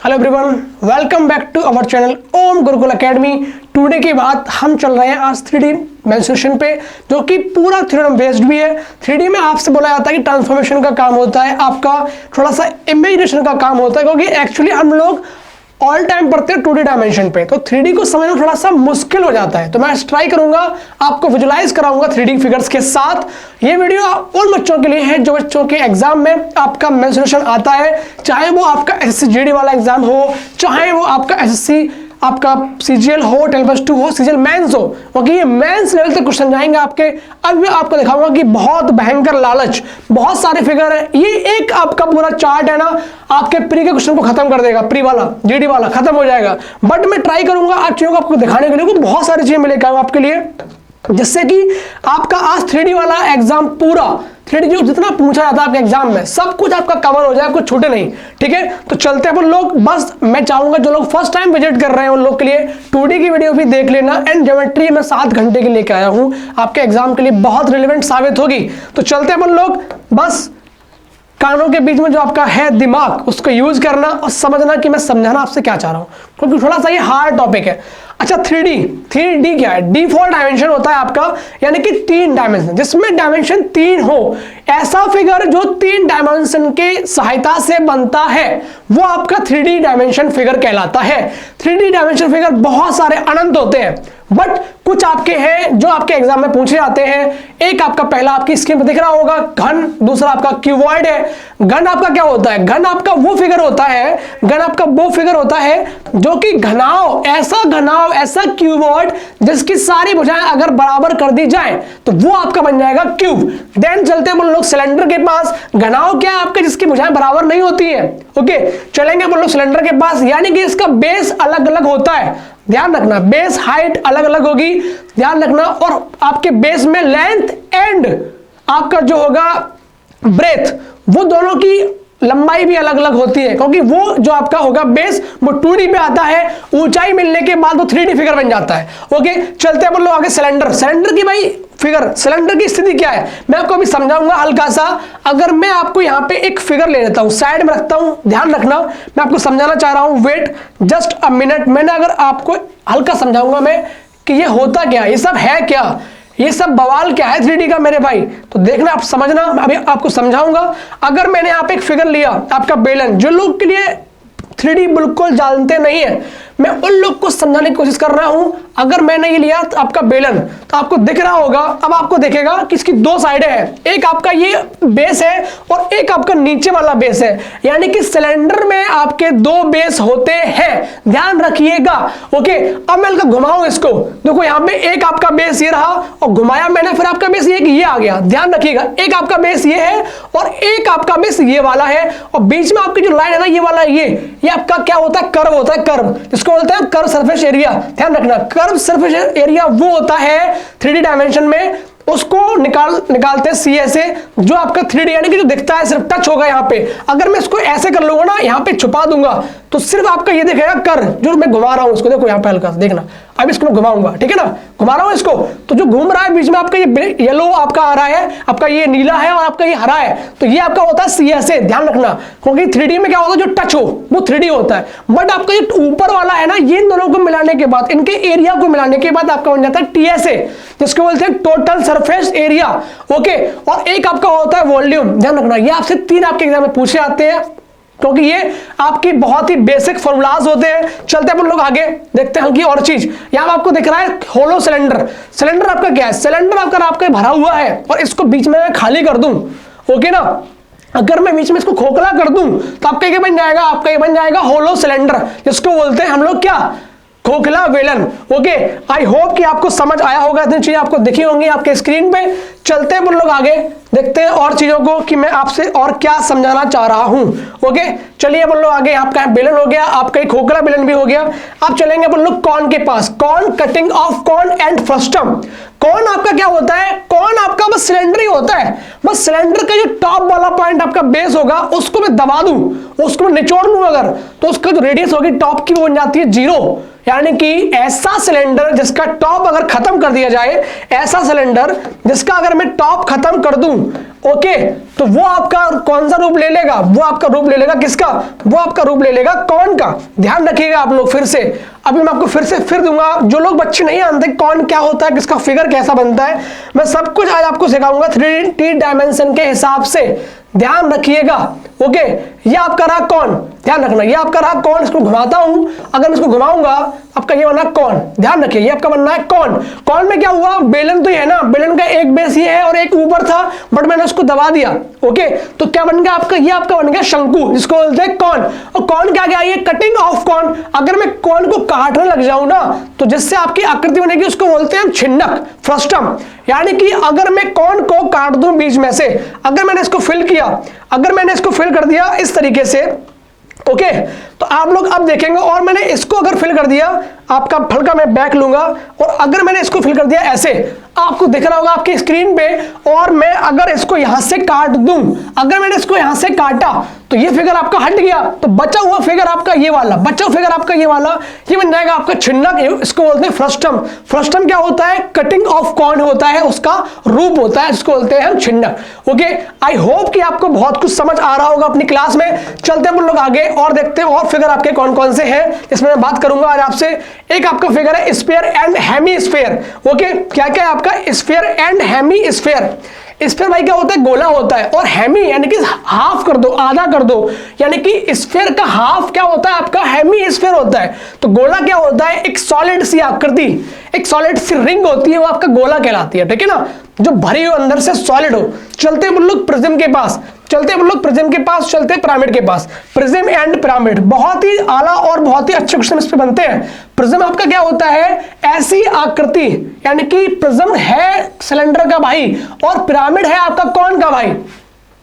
Hello everyone, welcome back to our channel Om Gurukul academy. Today की बात हम चल रहे हैं आज 3D मेंसुरेशन पे, जो कि पूरा थ्योरम बेस्ड भी है। 3D में आपसे बोला जाता है कि ट्रांसफॉर्मेशन का काम होता है, आपका थोड़ा सा इमेजिनेशन का काम होता है, क्योंकि एक्चुअली हम लोग ऑल टाइम पढ़ते हैं 2D डायमेंशन पे, तो 3D को समझना थोड़ा सा मुश्किल हो जाता है। तो मैं ट्राई करूंगा, आपको विजुलाइज कराऊंगा 3D फिगर्स के साथ। ये वीडियो उन बच्चों के लिए है जो बच्चों के एग्जाम में आपका मेंसुरेशन आता है, चाहे वो आपका एसएससी जीडी वाला एग्जाम हो, चाहे वो आपका एसएससी आपका सीजीएल हो, 12+2 हो, सीजीएल मेंस हो, क्योंकि ये मेंस लेवल तक क्वेश्चन जाएंगे आपके। अब मैं आपको दिखाऊंगा कि बहुत भयंकर लालच, बहुत सारे फिगर है। ये एक आपका पूरा चार्ट है ना, आपके प्री के क्वेश्चन को खत्म कर देगा, प्री वाला जीडी वाला खत्म हो जाएगा। बट मैं ट्राई करूंगा आज चीजों को आपको दिखाने के लिए, बहुत सारी चीजें मैं लेकर आऊंगा आपके लिए, जिससे कि आपका आज 3D वाला एग्जाम पूरा 3D जो जितना पूछा जाता है आपके एग्जाम में सब कुछ आपका कवर हो जाए, कुछ छूटे नहीं। ठीक है, तो चलते हैं अपन लोग। बस मैं चाहूंगा जो लोग फर्स्ट टाइम विजिट कर रहे हैं उन लोग के लिए 2D की वीडियो भी देख लेना। एंड ज्योमेट्री मैं 7 घंटे के लेके आया हूं, आपके एग्जाम के लिए बहुत रिलेवेंट साबित होगी। तो चलते हैं अपन लोग। बस कानों के बीच में जो आपका है दिमाग, उसको यूज करना और समझना कि मैं समझाना आपसे क्या चाह रहा हूं, क्योंकि थोड़ा सा ये हार्ड टॉपिक है। अच्छा, 3D क्या है? डिफॉल्ट डायमेंशन होता है आपका, यानी कि 3 डायमेंशन, जिसमें डायमेंशन 3 हो। ऐसा फिगर जो 3 डायमेंशन के सहायता से बनता है वो आपका 3D डायमेंशन फिगर कहलाता है। 3D डायमेंशन फिगर बहुत सारे अनंत होते हैं, बट कुछ आपके हैं जो आपके एग्जाम में पूछे जाते हैं। एक आपका पहला आपकी स्क्रीन पर दिख रहा होगा घन, दूसरा आपका क्यूबॉइड है। घन आपका क्या होता है? घन आपका वो फिगर होता है, घन आपका वो फिगर होता है जो कि घनाव, ऐसा क्यूबॉइड जिसकी सारी भुजाएं अगर बराबर कर दी जाए तो वो आपका बन जाएगा क्यूब। देन चलते हैं हम लोग सिलेंडर के पास। घनाव क्या है आपका? जिसकी भुजाएं बराबर नहीं होती है। ओके, चलेंगे हम लोग सिलेंडर के पास, यानी कि इसका बेस अलग अलग होता है। ध्यान रखना, बेस हाइट अलग अलग होगी, ध्यान रखना। और आपके बेस में लेंथ एंड आपका जो होगा ब्रेथ, वो दोनों की लंबाई भी अलग अलग होती है, क्योंकि वो जो आपका होगा बेस वो 2D पे आता है, ऊंचाई मिलने के बाद वो 3D फिगर बन जाता है। ओके, चलते हैं बोलो आगे। सिलेंडर की भाई फिगर, सिलेंडर की स्थिति क्या है मैं आपको अभी समझाऊंगा हल्का सा। अगर मैं आपको यहाँ पे एक फिगर ले लेता हूँ, साइड में रखता हूँ, ध्यान रखना मैं आपको समझाना चाह रहा हूँ। वेट जस्ट अ मिनट, मैंने अगर आपको हल्का समझाऊंगा मैं कि ये होता क्या, ये सब है क्या, ये सब बवाल क्या है 3D का मेरे भाई। तो देखना, आप समझना, अभी आपको समझाऊंगा। अगर मैंने यहाँ पे एक फिगर लिया आपका बेलन, जो लोग के लिए 3D बिल्कुल जानते नहीं है, मैं उन लोग को समझाने की कोशिश कर रहा हूं। अगर मैंने ये लिया तो आपका बेलन, तो आपको दिख रहा होगा, अब आपको दिखेगा कि इसकी 2 साइडें हैं, एक आपका ये बेस है और एक आपका नीचे वाला बेस है, यानी कि सिलेंडर में आपके 2 बेस होते हैं, ध्यान रखिएगा। ओके, अब मैं घुमाऊं इसको, देखो यहाँ पे एक आपका बेस ये रहा और घुमाया मैंने, फिर आपका बेस ये आ गया। ध्यान रखिएगा, एक आपका बेस ये है और एक आपका बेस ये वाला है, और बीच में आपकी जो लाइन है ना, ये वाला ये आपका क्या होता है? कर्व होता है, कर्व, इसको बोलते हैं कर्व सरफेस एरिया। ध्यान रखना, कर्व सरफेस एरिया वो होता है 3D डायमेंशन में, उसको निकालते हैं CA से, जो आपका 3D यानी कि जो दिखता है सिर्फ टच होगा यहाँ पे। अगर मैं इसको ऐसे कर लूंगा ना, यहाँ पे छुपा दूंगा, तो सिर्फ आपका ये दिखेगा कर्व, जो मैं घुमा रहा हूं इसको, देखो यहाँ पे हल्का देखना। अब इसको मैं घुमाऊंगा, ठीक है ना, घुमा रहा हूं इसको, तो जो घूम रहा है बीच में आपका ये येलो आपका आ रहा है, आपका ये नीला है और आपका ये हरा है, तो ये आपका होता है CSA। ध्यान रखना, क्योंकि 3D में क्या होता है, जो टच हो वो 3D होता है। बट आपका ये ऊपर वाला है ना, ये इन दोनों को मिलाने के बाद, इनके एरिया को मिलाने के बाद आपका बन जाता है TSA, जिसको बोलते हैं टोटल सरफेस एरिया। ओके, और एक आपका होता है वॉल्यूम। ध्यान रखना, ये आपसे 3 आपके एग्जाम में पूछे जाते हैं, क्योंकि ये आपकी बहुत ही बेसिक फॉर्मूलाज होते हैं। चलते हैं अपन लोग आगे, देखते हैं हल्की और चीज। यहां आपको दिख रहा है होलो सिलेंडर। सिलेंडर आपका क्या है? सिलेंडर आपका भरा हुआ है और इसको बीच में मैं खाली कर दूं, ओके ना, अगर मैं बीच में इसको खोखला कर दूं तो आपका ये बन जाएगा, आपका ये बन जाएगा होलो सिलेंडर, जिसको बोलते हैं हम लोग क्या? खोखला बेलन। ओके, आई होप कि आपको समझ आया होगा, इतनी चीजें आपको दिखी होंगी आपके स्क्रीन पे। चलते हैं हम लोग आगे, देखते हैं और चीजों को कि मैं आपसे और क्या समझाना चाह रहा हूं। ओके, चलिए अपन लोग आगे। आपका बेलन हो गया, आपका एक खोखला बेलन भी हो गया। अब चलेंगे अपन लोग कॉन के पास। Cone, cutting of cone and frustum. Cone आपका क्या होता है? कॉन आपका बस सिलेंडर ही होता है, बस सिलेंडर का जो टॉप वाला पॉइंट आपका बेस होगा उसको मैं दबा दूं, उसको मैं निचोड़ लूं अगर, तो उसका जो रेडियस होगी टॉप की वो बन जाती है 0। यानी कि ऐसा सिलेंडर जिसका टॉप अगर खत्म कर दिया जाए, ऐसा सिलेंडर जिसका अगर मैं टॉप खत्म कर दूं, ओके, तो वो आपका कौन सा रूप ले लेगा, वो आपका रूप ले लेगा किसका, वो आपका रूप ले लेगा कौन का। ध्यान रखिएगा आप लोग, फिर से अभी मैं आपको फिर दूंगा। जो लोग बच्चे नहीं जानते कौन क्या होता है, किसका फिगर कैसा बनता है, मैं सब कुछ आज आपको सिखाऊंगा 3D डायमेंशन के हिसाब से। ध्यान रखिएगा। ओके, ये आपका रहा कौन, ध्यान रखना, ये आपका रहा कौन। इसको घुमाता हूं, अगर मैं इसको घुमाऊंगा आपका ये बना कौन। ध्यान रखिए, ये आपका बनना है कौन। कौन में क्या हुआ, बेलन तो ये है ना, बेलन का एक बेस ये है और एक ऊपर था, बट मैंने उसको दबा दिया। ओके, तो क्या बन गया आपका, ये आपका बन गया शंकु, जिसको बोलते हैं कौन। और कौन क्या गया, ये कटिंग ऑफ कौन। अगर मैं कौन को काटने लग जाऊं ना, तो जिससे आपकी आकृति बनेगी उसको बोलते हैं छिन्नक, फ्रस्टम। यानी कि अगर मैं कौन को काट दूं बीच में से, अगर मैंने इसको फिल किया, अगर मैंने इसको फिल कर दिया इस तरीके से, ओके, तो आप लोग अब देखेंगे, और मैंने इसको अगर फिल कर दिया, आपका हल्का मैं बैक लूंगा, और अगर मैंने इसको फिल कर दिया ऐसे, आपको दिख रहा होगा आपकी स्क्रीन पे, और मैं अगर इसको यहां से काट दूं, अगर मैंने इसको यहां से काटा तो ये फिगर आपका हट गया, तो बचा हुआ फिगर आपका ये वाला, बचा हुआ फिगर आपका ये वाला, ये बन जाएगा आपका छिन्नक। इसको बोलते हैं फ्रस्टम। फ्रस्टम क्या होता है, कटिंग ऑफ कॉर्न होता है, उसका रूप होता है, जिसको बोलते हैं हम छिन्नक। ओके, आई होप कि आपको बहुत कुछ समझ आ रहा होगा अपनी क्लास में। चलते हैं हम लोग आगे और देखते हैं और फिगर आपके कौन कौन से हैं, इसमें मैं बात करूंगा आज आपसे। एक आपका फिगर है sphere and hemisphere. Okay, क्या क्या है आपका, sphere and hemisphere. Sphere भाई क्या होता है, गोला होता है, और हेमी यानी कि हाफ कर दो, आधा कर दो, यानी कि स्फीयर का हाफ क्या होता है आपका, हेमी स्फीयर होता है। तो गोला क्या होता है, एक सॉलिड सी आकृति, एक सॉलिड सी रिंग होती है, वो आपका गोला कहलाती है, ठीक है ना, जो भरी हो अंदर से, सॉलिड हो। चलते हैं हम लोग प्रिज्म के पास, चलते हैं हम लोग प्रिज्म के पास, चलते हैं पिरामिड के पास। प्रिज्म एंड पिरामिड बहुत ही आला और बहुत ही अच्छे क्वेश्चन इस पे बनते हैं। प्रिज्म आपका क्या होता है, ऐसी आकृति, यानी कि प्रिज्म है सिलेंडर का भाई, और पिरामिड है आपका कौन का भाई।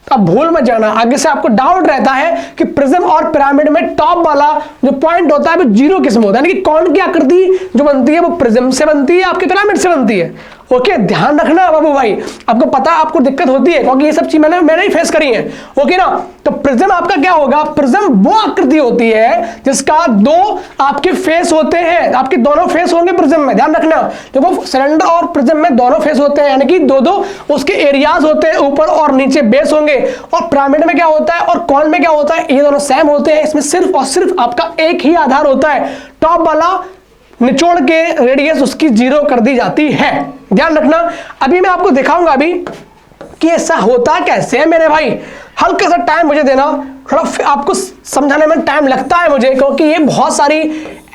अब भूल मत जाना, आगे से आपको डाउट रहता है कि प्रिज्म और पिरामिड में टॉप वाला जो पॉइंट होता है वो जीरो किस्म होता है, यानी कि कौन की आकृति जो बनती है वो प्रिज्म से बनती है, आपके पिरामिड से बनती है। ओके, ध्यान रखना बाबू भाई, आपको पता आपको दिक्कत होती है क्योंकि ये सब चीज मैंने ही फेस करी है। ओके ना, तो प्रिज्म आपका क्या होगा, प्रिज्म वो आकृति होती है जिसका दो आपके फेस होते हैं, आपके दोनों फेस होंगे प्रिज्म में। ध्यान रखना, देखो सिलेंडर और प्रिज्म में दोनों फेस होते हैं, यानी कि दो दो उसके एरियाज होते हैं, ऊपर और नीचे बेस होंगे। और पिरामिड में क्या होता है और कॉन में क्या होता है, ये दोनों सेम होते हैं। इसमें सिर्फ और सिर्फ आपका एक ही आधार होता है, टॉप वाला निचोड़ के रेडियस उसकी जीरो कर दी जाती है। ध्यान रखना, अभी मैं आपको दिखाऊंगा अभी कि ऐसा होता कैसे है मेरे भाई। हल्का सा टाइम मुझे देना, थोड़ा आपको समझाने में टाइम लगता है मुझे, क्योंकि ये बहुत सारी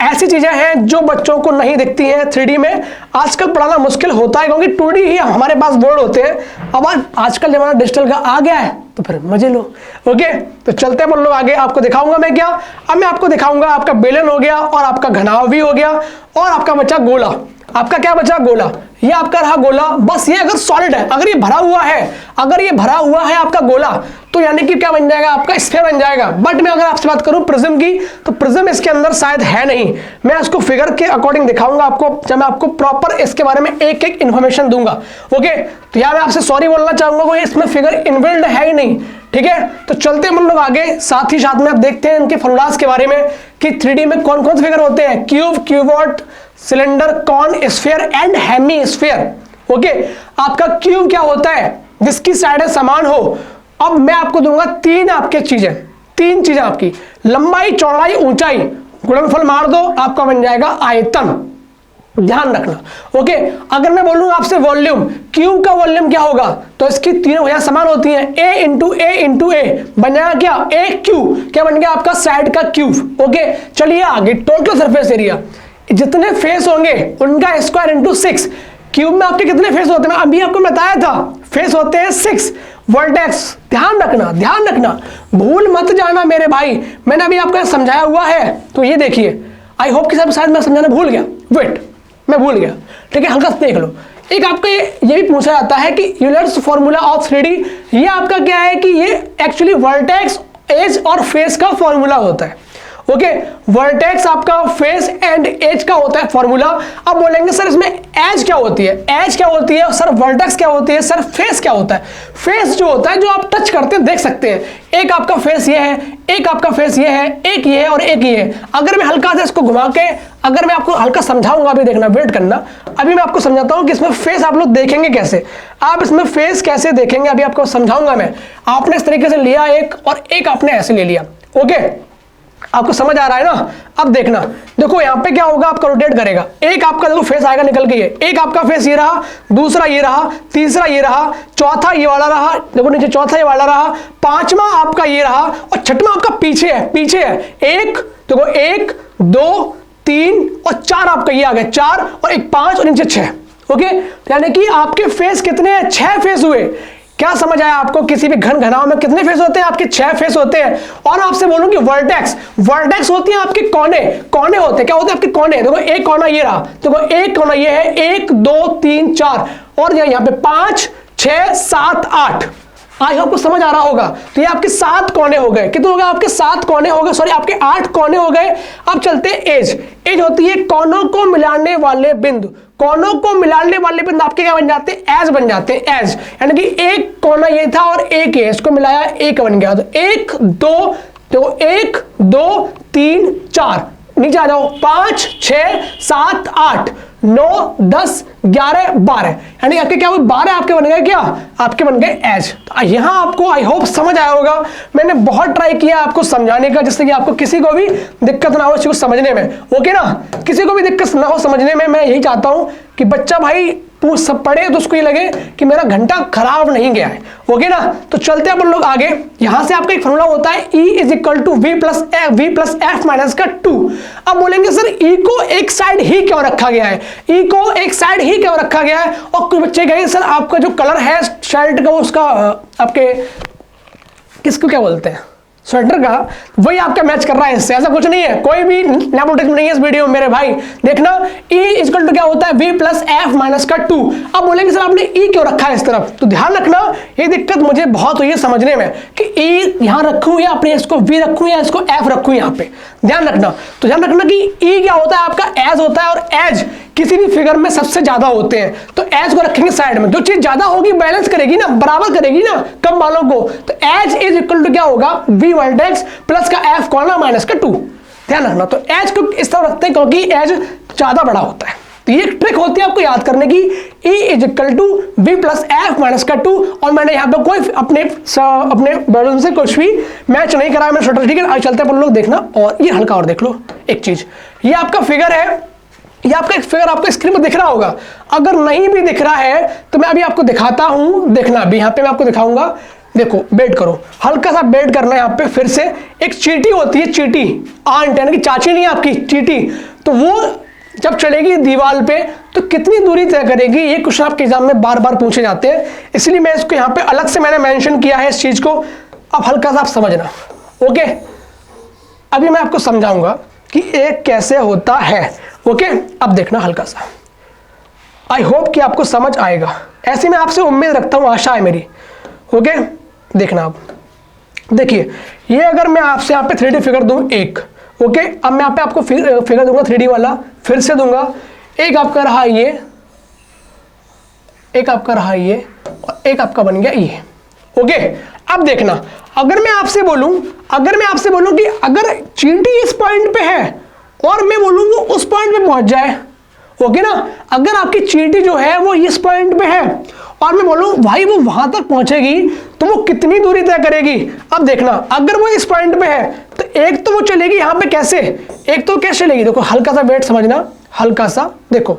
ऐसी चीजें हैं जो बच्चों को नहीं दिखती हैं 3D में। आजकल पढ़ाना मुश्किल होता है क्योंकि 2D ही हमारे पास बोर्ड होते हैं। अब आजकल जमाना डिजिटल का आ गया है, तो फिर मजे लो। ओके, तो चलते हैं हम लोग आगे, आपको दिखाऊंगा मैं क्या। अब मैं आपको दिखाऊंगा, आपका बेलन हो गया और आपका घनाव भी हो गया, और आपका बचा गोला। आपका क्या बचा, गोला। ये आपका रहा गोला। बस ये अगर सॉलिड है, अगर ये भरा हुआ है, अगर ये भरा हुआ है आपका गोला, तो यानी कि क्या बन जाएगा, आपका स्फीयर बन जाएगा। बट मैं अगर आपसे बात करूं प्रिज्म की, तो प्रिज्म इसके अंदर शायद है नहीं। मैं इसको फिगर के अकॉर्डिंग दिखाऊंगा आपको, जब मैं आपको प्रॉपर इसके बारे में एक एक इंफॉर्मेशन दूंगा। ओके, तो यार मैं आपसे सॉरी बोलना चाहूंगा, कोई इसमें फिगर इनबिल्ड है ही नहीं, ठीक है। तो चलते हम लोग आगे, साथ ही साथ में आप देखते हैं इनके फॉर्मूलाज के बारे में कि 3D में कौन कौन से फिगर होते हैं, cube, cuboid, cylinder, cone, sphere and hemisphere. Okay, आपका क्यूब क्या होता है, जिसकी साइडें समान हो। अब मैं आपको दूंगा तीन चीजें आपकी, लंबाई, चौड़ाई, ऊंचाई, गुणनफल मार दो, आपका बन जाएगा आयतन। ध्यान रखना। ओके, अगर मैं बोलूं आपसे वॉल्यूम, क्यूब का वॉल्यूम क्या होगा, तो इसकी तीनों भुजाएं समान होती हैं, a इंटू ए बन जाएगा क्या, ए क्यूब, क्या बन गया आपका साइड का क्यूब। ओके, चलिए आगे, टोटल सरफेस एरिया, जितने फेस होंगे उनका स्क्वायर इंटू 6। क्यूब में आपके कितने फेस होते हैं, अभी आपको बताया था, फेस होते हैं 6 वर्टेक्स। ध्यान रखना, भूल मत जाना मेरे भाई, मैंने अभी आपको समझाया हुआ है। तो ये देखिए, आई होप कि सब शायद मैं समझाना भूल गया, वेट मैं भूल गया, ठीक है, हल्का देख लो। एक आपका ये भी पूछा जाता है कि यूलर्स फॉर्मूला ऑफ 3D, ये आपका क्या है कि ये एक्चुअली वर्टेक्स, एज और फेस का फॉर्मूला होता है। ओके, वर्टेक्स आपका फेस एंड एज का होता है फॉर्मूला। अब बोलेंगे सर इसमें एज क्या होती है, एज क्या होती है, सर वर्टेक्स क्या होती है, सर फेस क्या होता है। फेस जो होता है जो आप टच करते हैं देख सकते हैं, एक आपका फेस ये है, एक आपका फेस ये है, एक ये है और एक ये है। अगर मैं हल्का से इसको घुमा के अगर मैं आपको हल्का समझाऊंगा, अभी देखना, वेट करना, अभी मैं आपको समझाता हूं कि इसमें फेस आप लोग देखेंगे कैसे, आप इसमें फेस कैसे देखेंगे, अभी आपको समझाऊंगा मैं। आपने इस तरीके से लिया एक और एक आपने ऐसे ले लिया, ओके, आपको समझ आ रहा है ना। अब देखना, देखो यहां पे क्या होगा, आपका रोटेट करेगा, एक आपका देखो फेस आएगा निकल के, एक आपका फेस ये रहा, दूसरा ये रहा, तीसरा ये रहा, चौथा ये वाला रहा, देखो नीचे चौथा ये वाला रहा, पांचवा आपका ये रहा और छठवां आपका पीछे है, पीछे है। एक देखो, 1 2 3 और 4 आपका ये आ गया, 4 और एक 5 और नीचे 6, ओके, यानी कि आपके फेस कितने हैं, 6 फेस हुए। क्या समझ आया आपको, किसी भी घन घनाव में कितने फेस होते हैं, आपके 6 फेस होते हैं। और आपसे बोलूं कि वर्टेक्स, वर्टेक्स होती है आपके कोने, कोने होते हैं, क्या होते हैं आपके कोने। देखो एक कोना ये रहा, देखो एक कोना ये है, 1 2 3 4 और यहाँ पे 5 6 7 8, आज आपको समझ आ रहा होगा। तो ये आपके 7 कोने हो गए, कितने हो गए आपके 7 कोने हो गए, सॉरी आपके 8 कोने हो गए। अब चलते हैं एज, एज होती है कोनों को मिलाने वाले बिंदु, कोनों को मिलाने वाले बिंदु आपके क्या बन जाते हैं, एज बन जाते हैं, एज, यानी कि एक कोना ये था और एक है, इसको मिलाया एक बन गया। तो 1 2 तो 1 2 3 4, नीचे आ जाओ, 5 6 7 8 9 10 11 12, यानी आपके क्या हुए 12 आपके बन गए, क्या आपके बन गए एज। तो यहां आपको आई होप समझ आया होगा। मैंने बहुत ट्राई किया आपको समझाने का, जिससे कि आपको किसी को भी दिक्कत ना हो इसको समझने में, ओके ना, किसी को भी दिक्कत ना हो समझने में। मैं यही चाहता हूं कि बच्चा भाई सब पढ़े तो उसको ये लगे कि मेरा घंटा खराब नहीं गया है, ओके ना। तो चलते हैं अपन लोग आगे। यहां से आपका एक फॉर्मूला होता है E = V + F - 2। अब बोलेंगे सर E को एक साइड ही क्यों रखा गया है, E को एक साइड ही क्यों रखा गया है। और कुछ बच्चे कहेंगे सर आपका जो कलर है शर्ट का, उसका आपके किसको क्या बोलते हैं, स्वेटर का, वही आपका मैच कर रहा है इससे, ऐसा कुछ नहीं है, कोई भी नेपोटिज्म नहीं है इस वीडियो में मेरे भाई। देखना E = क्या होता है, V + F - 2। अब बोलेंगे सर आपने E क्यों रखा है इस तरफ, तो ध्यान रखना, ये दिक्कत मुझे बहुत हुई है समझने में कि E यहां रखूं या अपने इसको V रखूं या इसको F रखूं, यहां पे ध्यान रखना। तो ध्यान रखना कि E क्या होता है आपका एज होता है, और एज किसी भी फिगर में सबसे ज्यादा होते हैं, तो एज को रखेंगे साइड में। जो चीज ज्यादा होगी बैलेंस करेगी ना, बराबर करेगी ना कम वालों को, तो एज = क्या होगा, V वर्टेक्स प्लस का F कोना माइनस का 2। ध्यान रखना, तो एज को इस तरह रखते हैं क्योंकि एज ज्यादा बड़ा होता है। तो ये ट्रिक होती है आपको याद करने की, E = V + F - 2। और मैंने यहाँ पे कोई अपने बैलून से कुछ भी मैच नहीं करा मैंने छोटा, ठीक है। आज चलते हैं अपन लोग, देखना, और ये हल्का और देख लो एक चीज, ये आपका फिगर है, ये आपका एक फिगर आपको स्क्रीन पर दिख रहा होगा। अगर नहीं भी दिख रहा है तो मैं अभी आपको दिखाता हूं, देखना अभी यहाँ पे मैं आपको दिखाऊंगा। देखो बेट करो, हल्का सा बेट करना है यहाँ पे। फिर से एक चींटी होती है, चींटी, आंट यानी कि चाची नहीं आपकी, चींटी, तो वो जब चलेगी दीवार पे तो कितनी दूरी तय करेगी, ये क्वेश्चन आपके एग्जाम में बार बार पूछे जाते हैं, इसलिए मैं इसको यहाँ पे अलग से मैंने मेंशन किया है इस चीज को। अब हल्का सा आप समझना, ओके। अभी मैं आपको समझाऊंगा कि एक कैसे होता है, ओके। अब देखना हल्का सा, आई होप कि आपको समझ आएगा, ऐसी मैं आपसे उम्मीद रखता हूं, आशा है मेरी, ओके। देखना आप, देखिए ये अगर मैं आपसे यहाँ पे 3D फिगर दूं एक, ओके। अब मैं यहाँ पे आपको फिगर दूंगा 3D वाला, फिर से दूंगा। एक आपका रहा ये, एक आपका रहा ये, और एक आपका बन गया ये, ओके। अब देखना, अगर मैं आपसे बोलूं कि अगर चींटी इस पॉइंट पे है और मैं बोलूंगा उस पॉइंट पे पहुंच जाए, ओके ना। अगर आपकी चींटी जो है वो इस पॉइंट पे है और मैं बोलूं भाई वो वहां तक पहुंचेगी तो वो कितनी दूरी तय करेगी। अब देखना, अगर वो इस पॉइंट पे है तो एक तो वो चलेगी यहां पे, कैसे, एक तो कैसे चलेगी, देखो हल्का सा वेट समझना, हल्का सा देखो,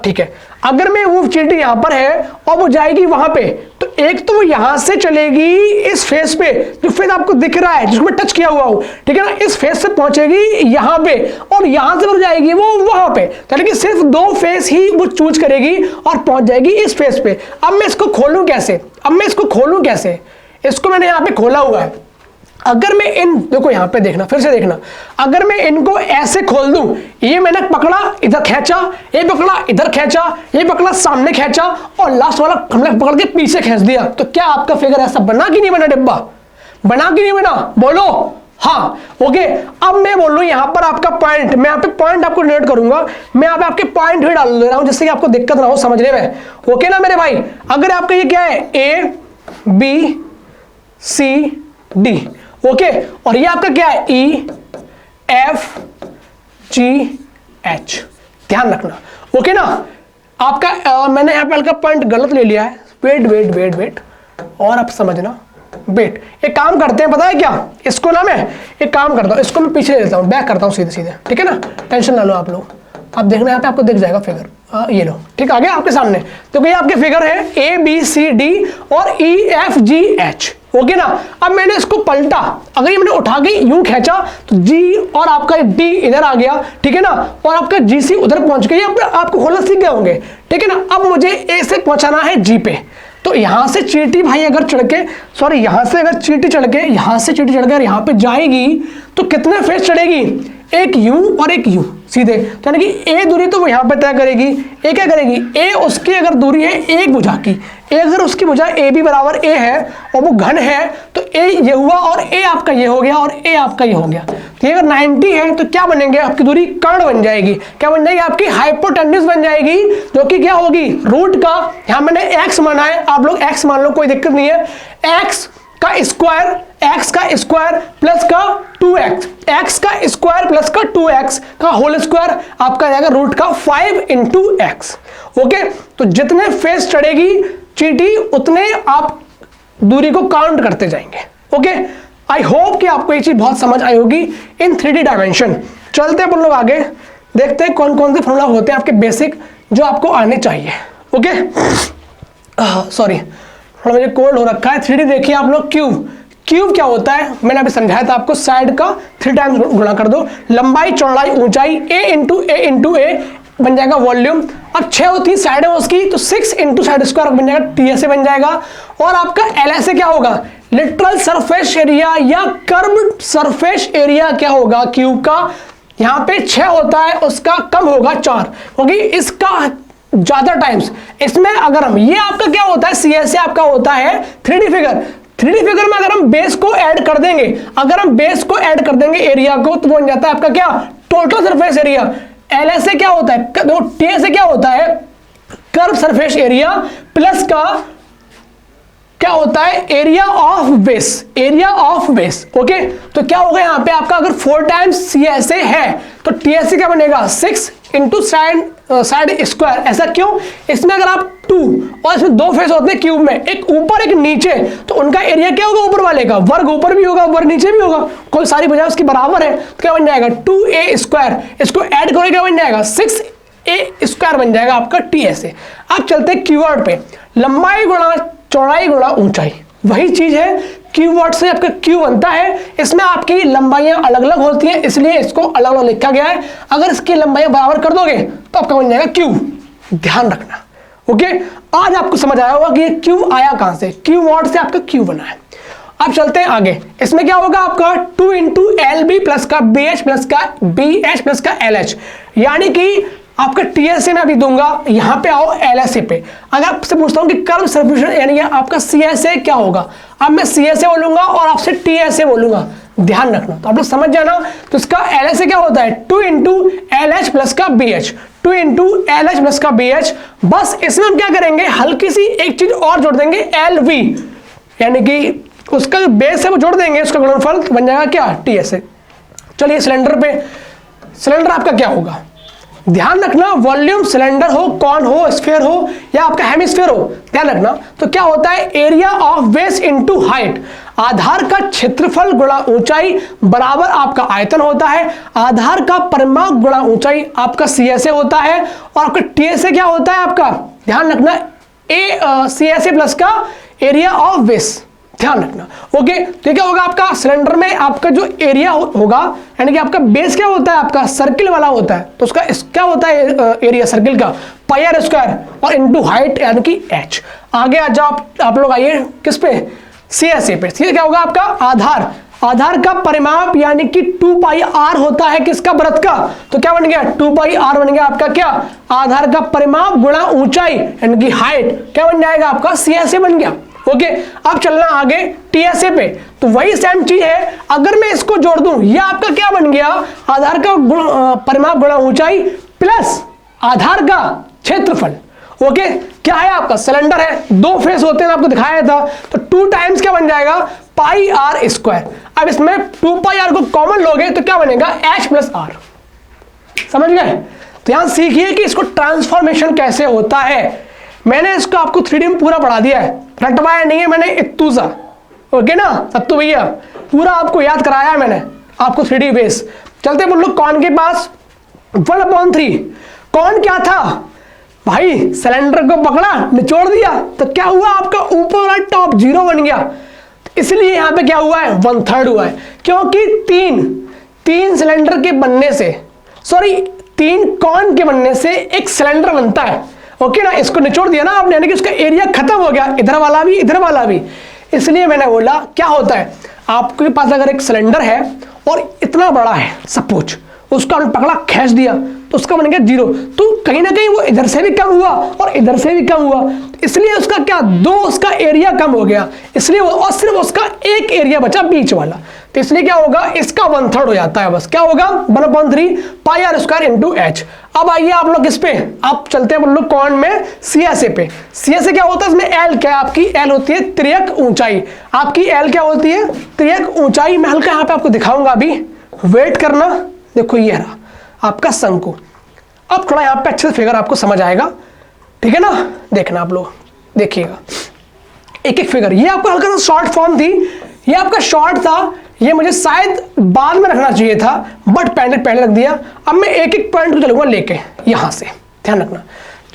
ठीक है। अगर मैं वो चींटी यहां पर है और वो जाएगी वहां पे, तो एक तो वो यहां से चलेगी इस फेस पे, जो फेस आपको दिख रहा है जिसको मैं टच किया हुआ हूं, ठीक है ना, इस फेस से पहुंचेगी यहां पे और यहां से वो जाएगी वो वहां पे, यानी कि सिर्फ 2 फेस ही वो चूज करेगी और पहुंच जाएगी इस फेस पे। अब मैं इसको खोलूं कैसे, इसको मैंने यहां पे खोला हुआ है। अगर मैं इन, देखो यहां पे देखना, फिर से देखना, अगर मैं इनको ऐसे खोल दूं, ये मैंने पकड़ा इधर खींचा, ये पकड़ा इधर खींचा, ये पकड़ा सामने खींचा और लास्ट वाला हमने पकड़ के पीछे खींच दिया, तो क्या आपका फिगर ऐसा बना कि नहीं बना, डिब्बा बना कि नहीं बना, बोलो, हाँ ओके। अब मैं बोल रहा हूं यहां पर आपका पॉइंट, मैं यहां पे पॉइंट आपको नोट करूंगा, मैं यहां पे आपके पॉइंट भी डाल दे रहा हूं जिससे कि आपको दिक्कत ना हो समझने में। ओके ना मेरे भाई। अगर आपका ये क्या है A B C D, okay, और ये आपका क्या है ई एफ जी एच, ध्यान रखना। ओके ना। आपका मैंने यहां पे हल्का पॉइंट गलत ले लिया है, वेट वेट वेट वेट, और आप समझना वेट। एक काम करते हैं, पता है क्या, इसको ना मैं एक काम करता हूं, इसको मैं पीछे ले लेता हूं, बैक करता हूं सीधे सीधे, ठीक है ना, टेंशन ना लो आप लोग। आप देखना यहाँ पे आपको दिख जाएगा फिगर, ये लो, ठीक, आ गया आपके सामने। तो ये आपके फिगर है ए बी सी डी और E F G H, okay ना। अब मैंने इसको पलटा, अगर ये मैंने उठा के यूं खींचा तो जी और आपका डी इधर आ गया, ठीक है ना, और आपका जी सी उधर पहुंच गया, आपको खोलना सीख गए होंगे, ठीक है ना। अब मुझे ए से पहुंचाना है जी पे, तो यहां से चींटी भाई अगर चढ़ के, सॉरी यहां से अगर चींटी चढ़ के, यहां से चींटी चढ़ के यहां पे जाएगी तो कितने फेस चढ़ेगी, एक यू और एक यू सीधे, तो यानी कि ए दूरी तो वो यहां पे तय करेगी, ए क्या करेगी, ए उसकी अगर दूरी है एक भुजा की, ए अगर उसकी भुजा ए बी बराबर ए है और वो घन है तो ए ये हुआ और ए आपका ये हो गया और ए आपका ये हो गया। तो ये अगर 90 है तो क्या बनेंगे, आपकी दूरी कर्ण बन जाएगी, क्या बन जाएगी, आपकी हाइपोटेन्यूज बन जाएगी, जो कि क्या होगी, रूट का, यहां मैंने एक्स माना है, आप लोग एक्स मान लो, कोई दिक्कत नहीं है, एक्स का स्क्वायर प्लस का 2x, एक्स का स्क्वायर प्लस का 2x का होल स्क्वायर आपका जाएगा रूट का 5 इंटू एक्स। ओके, तो जितने फेस चढ़ेगी चींटी उतने आप दूरी को काउंट करते जाएंगे। ओके, आई होप कि आपको ये चीज बहुत समझ आई होगी इन 3D डायमेंशन। चलते हैं अपन लोग आगे, देखते हैं कौन कौन से फॉर्मूला होते हैं आपके बेसिक जो आपको आने चाहिए। ओके, सॉरी थोड़ा मुझे कोल्ड हो रखा है। 3D देखिए आप लोग, क्यूब क्या होता है, मैंने अभी समझाया था आपको, साइड का 3 टाइम्स गुणा कर दो, लंबाई चौड़ाई ऊंचाई, ए इंटू ए बन जाएगा वॉल्यूम। अब 6 होती है साइड है उसकी, तो 6 इंटू साइड स्क्वायर बन जाएगा, टीएसए बन जाएगा। और आपका एलएसए क्या होगा, लिटरल सरफेस एरिया या कर्व्ड सरफेस एरिया क्या होगा क्यूब का, यहाँ पे 6 होता है, उसका कम होगा 4, क्योंकि इसका ज्यादा टाइम्स। इसमें अगर हम, ये आपका क्या होता है, सीएसए आपका होता है 3D फिगर। 3D फिगर में अगर हम बेस को ऐड कर देंगे, एरिया को, तो बन जाता है आपका क्या, टोटल सरफेस एरिया। एलएसए क्या होता है, टीएसए क्या होता है, कर्व सरफेस एरिया प्लस का क्या होता है, एरिया ऑफ बेस। ओके, तो क्या होगा यहाँ पे आपका, अगर 4 टाइम्स सीएसए है तो टीएसए क्या बनेगा, 6 इंटू साइड स्क्वायर। ऐसा क्यों, इसमें अगर आप 2 और इसमें 2 फेस होते हैं क्यूब में, एक ऊपर एक नीचे, तो उनका एरिया क्या होगा, ऊपर वाले का वर्ग ऊपर भी होगा वर्ग नीचे भी होगा, कोई सारी वजह उसकी बराबर है, तो क्या बन जाएगा 2a स्क्वायर, इसको ऐड करोगे क्या बन जाएगा 6a स्क्वायर बन जाएगा आपका टीएसए। अब चलते हैं कीवर्ड पे, लंबाई गुणा चौड़ाई गुणा ऊंचाई, वही चीज है कीवर्ड से आपका क्यू बनता है। इसमें आपकी लंबाइयां अलग अलग होती हैं, इसलिए इसको अलग अलग लिखा गया है। अगर इसकी लंबाइयां बराबर कर दोगे तो आपका बन जाएगा क्यू, ध्यान रखना। ओके, आज आपको समझ आया होगा कि ये क्यू आया कहां से, कीवर्ड से आपका क्यू बना है। अब चलते हैं आगे, इसमें क्या होगा आपका 2 इंटू एल बी प्लस का बी एच प्लस का बी एच प्लस का एल एच, यानी कि आपका टीएसए में अभी दूंगा, यहां पे आओ एलएसए पे। अगर आपसे पूछता हूं कि कर्व सरफेस यानी आपका सीएसए क्या होगा, अब मैं सीएसए बोलूंगा और आपसे टीएसए बोलूंगा, ध्यान रखना। तो आप लोग समझ जाना, तो इसका एलएसए क्या होता है 2 इंटू एल एच प्लस का B H, 2 into L H plus का बी एच। बस इसमें हम क्या करेंगे, हल्की सी एक चीज और जोड़ देंगे, एल वी, यानी कि उसका जो बेस है वो जोड़ देंगे, उसका गुणनफल बन जाएगा क्या, टीएसए। चलिए सिलेंडर पे, सिलेंडर आपका क्या होगा, ध्यान रखना, वॉल्यूम सिलेंडर हो, कॉन हो, स्फीयर हो या आपका हेमिस्फीयर हो, ध्यान रखना। तो क्या होता है, area of base into height, आधार का क्षेत्रफल गुणा ऊंचाई बराबर आपका आयतन होता है। आधार का परिमाप गुणा ऊंचाई आपका सीएसए होता है, और आपका टीएसए क्या होता है आपका, ध्यान रखना, सीएसए प्लस का एरिया ऑफ बेस, ध्यान रखना। ओके, तो क्या होगा आपका सिलेंडर में आपका जो एरिया होगा, यानी कि आपका बेस क्या होता है, आपका सर्किल वाला होता है, तो उसका क्या होता है एरिया सर्किल का, पाई आर स्क्वायर और इनटू हाइट यानी कि h। आगे आ जाओ आप लोग, आइए किस पे, सीएसए पे। सीएसए क्या होगा आपका, आधार का परिमाप यानी कि 2 पाई आर होता है किसका, वृत्त का, तो क्या बन गया 2 पाई आर बन गया आपका क्या, आधार का परिमाप गुणा ऊंचाई यानी कि हाइट, क्या बन जाएगा आपका सीएसए बन गया। ओके, अब चलना आगे टीएसए पे, तो वही सेम चीज है। अगर मैं इसको जोड़ दूं, ये आपका क्या बन गया, आधार का परिमाप गुणा ऊंचाई प्लस आधार का क्षेत्रफल। ओके, क्या है आपका सिलेंडर है, दो फेस होते हैं, आपको दिखाया था, तो 2 टाइम्स क्या बन जाएगा, पाई आर स्क्वायर। अब इसमें 2 पाई आर को कॉमन लोगे तो क्या बनेगा, एच प्लस आर। समझ गए? तो यहां सीखिए कि इसको ट्रांसफॉर्मेशन कैसे होता है। मैंने इसको आपको 3D में पूरा पढ़ा दिया है, रटवाया नहीं है मैंने इत्तू सा। ओके ना सत्तू भैया, पूरा आपको याद कराया मैंने आपको 3D बेस। चलते बोलो कौन के पास, 1/3। कौन क्या था भाई, सिलेंडर को पकड़ा निचोड़ दिया, तो क्या हुआ आपका ऊपर वाला टॉप 0 बन गया, इसलिए यहां पे क्या हुआ है, 1/3 हुआ है। क्योंकि तीन सिलेंडर के बनने से, सॉरी 3 कॉन के बनने से एक सिलेंडर बनता है। ओके ना, इसको निचोड़ दिया ना आपने, यानी कि उसका एरिया खत्म हो गया, इधर वाला भी इधर वाला भी। इसलिए मैंने बोला क्या होता है, आपके पास अगर एक सिलेंडर है और इतना बड़ा है सपोज, उसको आपने पकड़ा खींच दिया तो उसका बन गया 0, तो कहीं ना कहीं वो इधर से भी कम हुआ और इधर से भी कम हुआ, इसलिए उसका क्या, 2 उसका एरिया कम हो गया, इसलिए वो और सिर्फ उसका एक एरिया बचा बीच वाला, तो इसलिए क्या होगा, इसका 1/3 हो जाता है। बस क्या होगा, 1/3 पाई आर स्क्वायर इंटू एच। अब आइए आप लोग किस पे, आप चलते हैं लोग कौन में, सीएसए पे। सीएसए क्या होता है, इसमें एल क्या है आपकी, एल होती है त्रियक ऊंचाई। आपकी एल क्या होती है, त्रियक ऊंचाई। मैं हल्का यहाँ पे आपको दिखाऊंगा, अभी वेट करना। देखो ये रहा आपका शंकु। अब थोड़ा यहाँ पे अच्छे से फिगर आपको समझ आएगा, ठीक है ना, देखना आप लोग देखिएगा एक एक फिगर। ये आपका हल्का सा शॉर्ट फॉर्म थी, ये आपका शॉर्ट था, ये मुझे शायद बाद में रखना चाहिए था, बट पहले रख दिया। अब मैं एक एक पॉइंट को चलूंगा लेके यहां से, ध्यान रखना।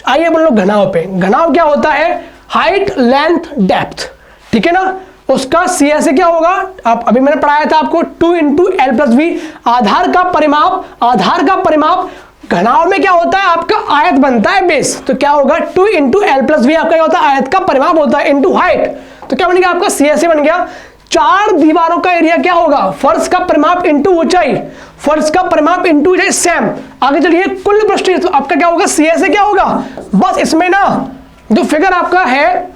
आइए बोलो घनाव पे। घनाव क्या होता है, हाइट लेंथ डेप्थ, ठीक है ना। उसका सीएसए क्या होगा, आप अभी मैंने पढ़ाया था आपको 2 × L+V। आधार का परिमाप घनाव में क्या होता है, आपका आयत बनता है बेस, तो क्या होगा 2 × L+V आपका क्या होता है, आयत का परिमाप होता है इनटू हाइट, तो क्या बन गया आपका सीएसए बन गया। 4 दीवारों का एरिया क्या होगा, फर्श का परिमाप इंटू ऊंचाई, फर्श का परिमाप इंटू ऊंचाई सेम। आगे चलिए कुल पृष्ठ, तो आपका क्या होगा, सीएसए क्या होगा। बस इसमें ना जो फिगर आपका है,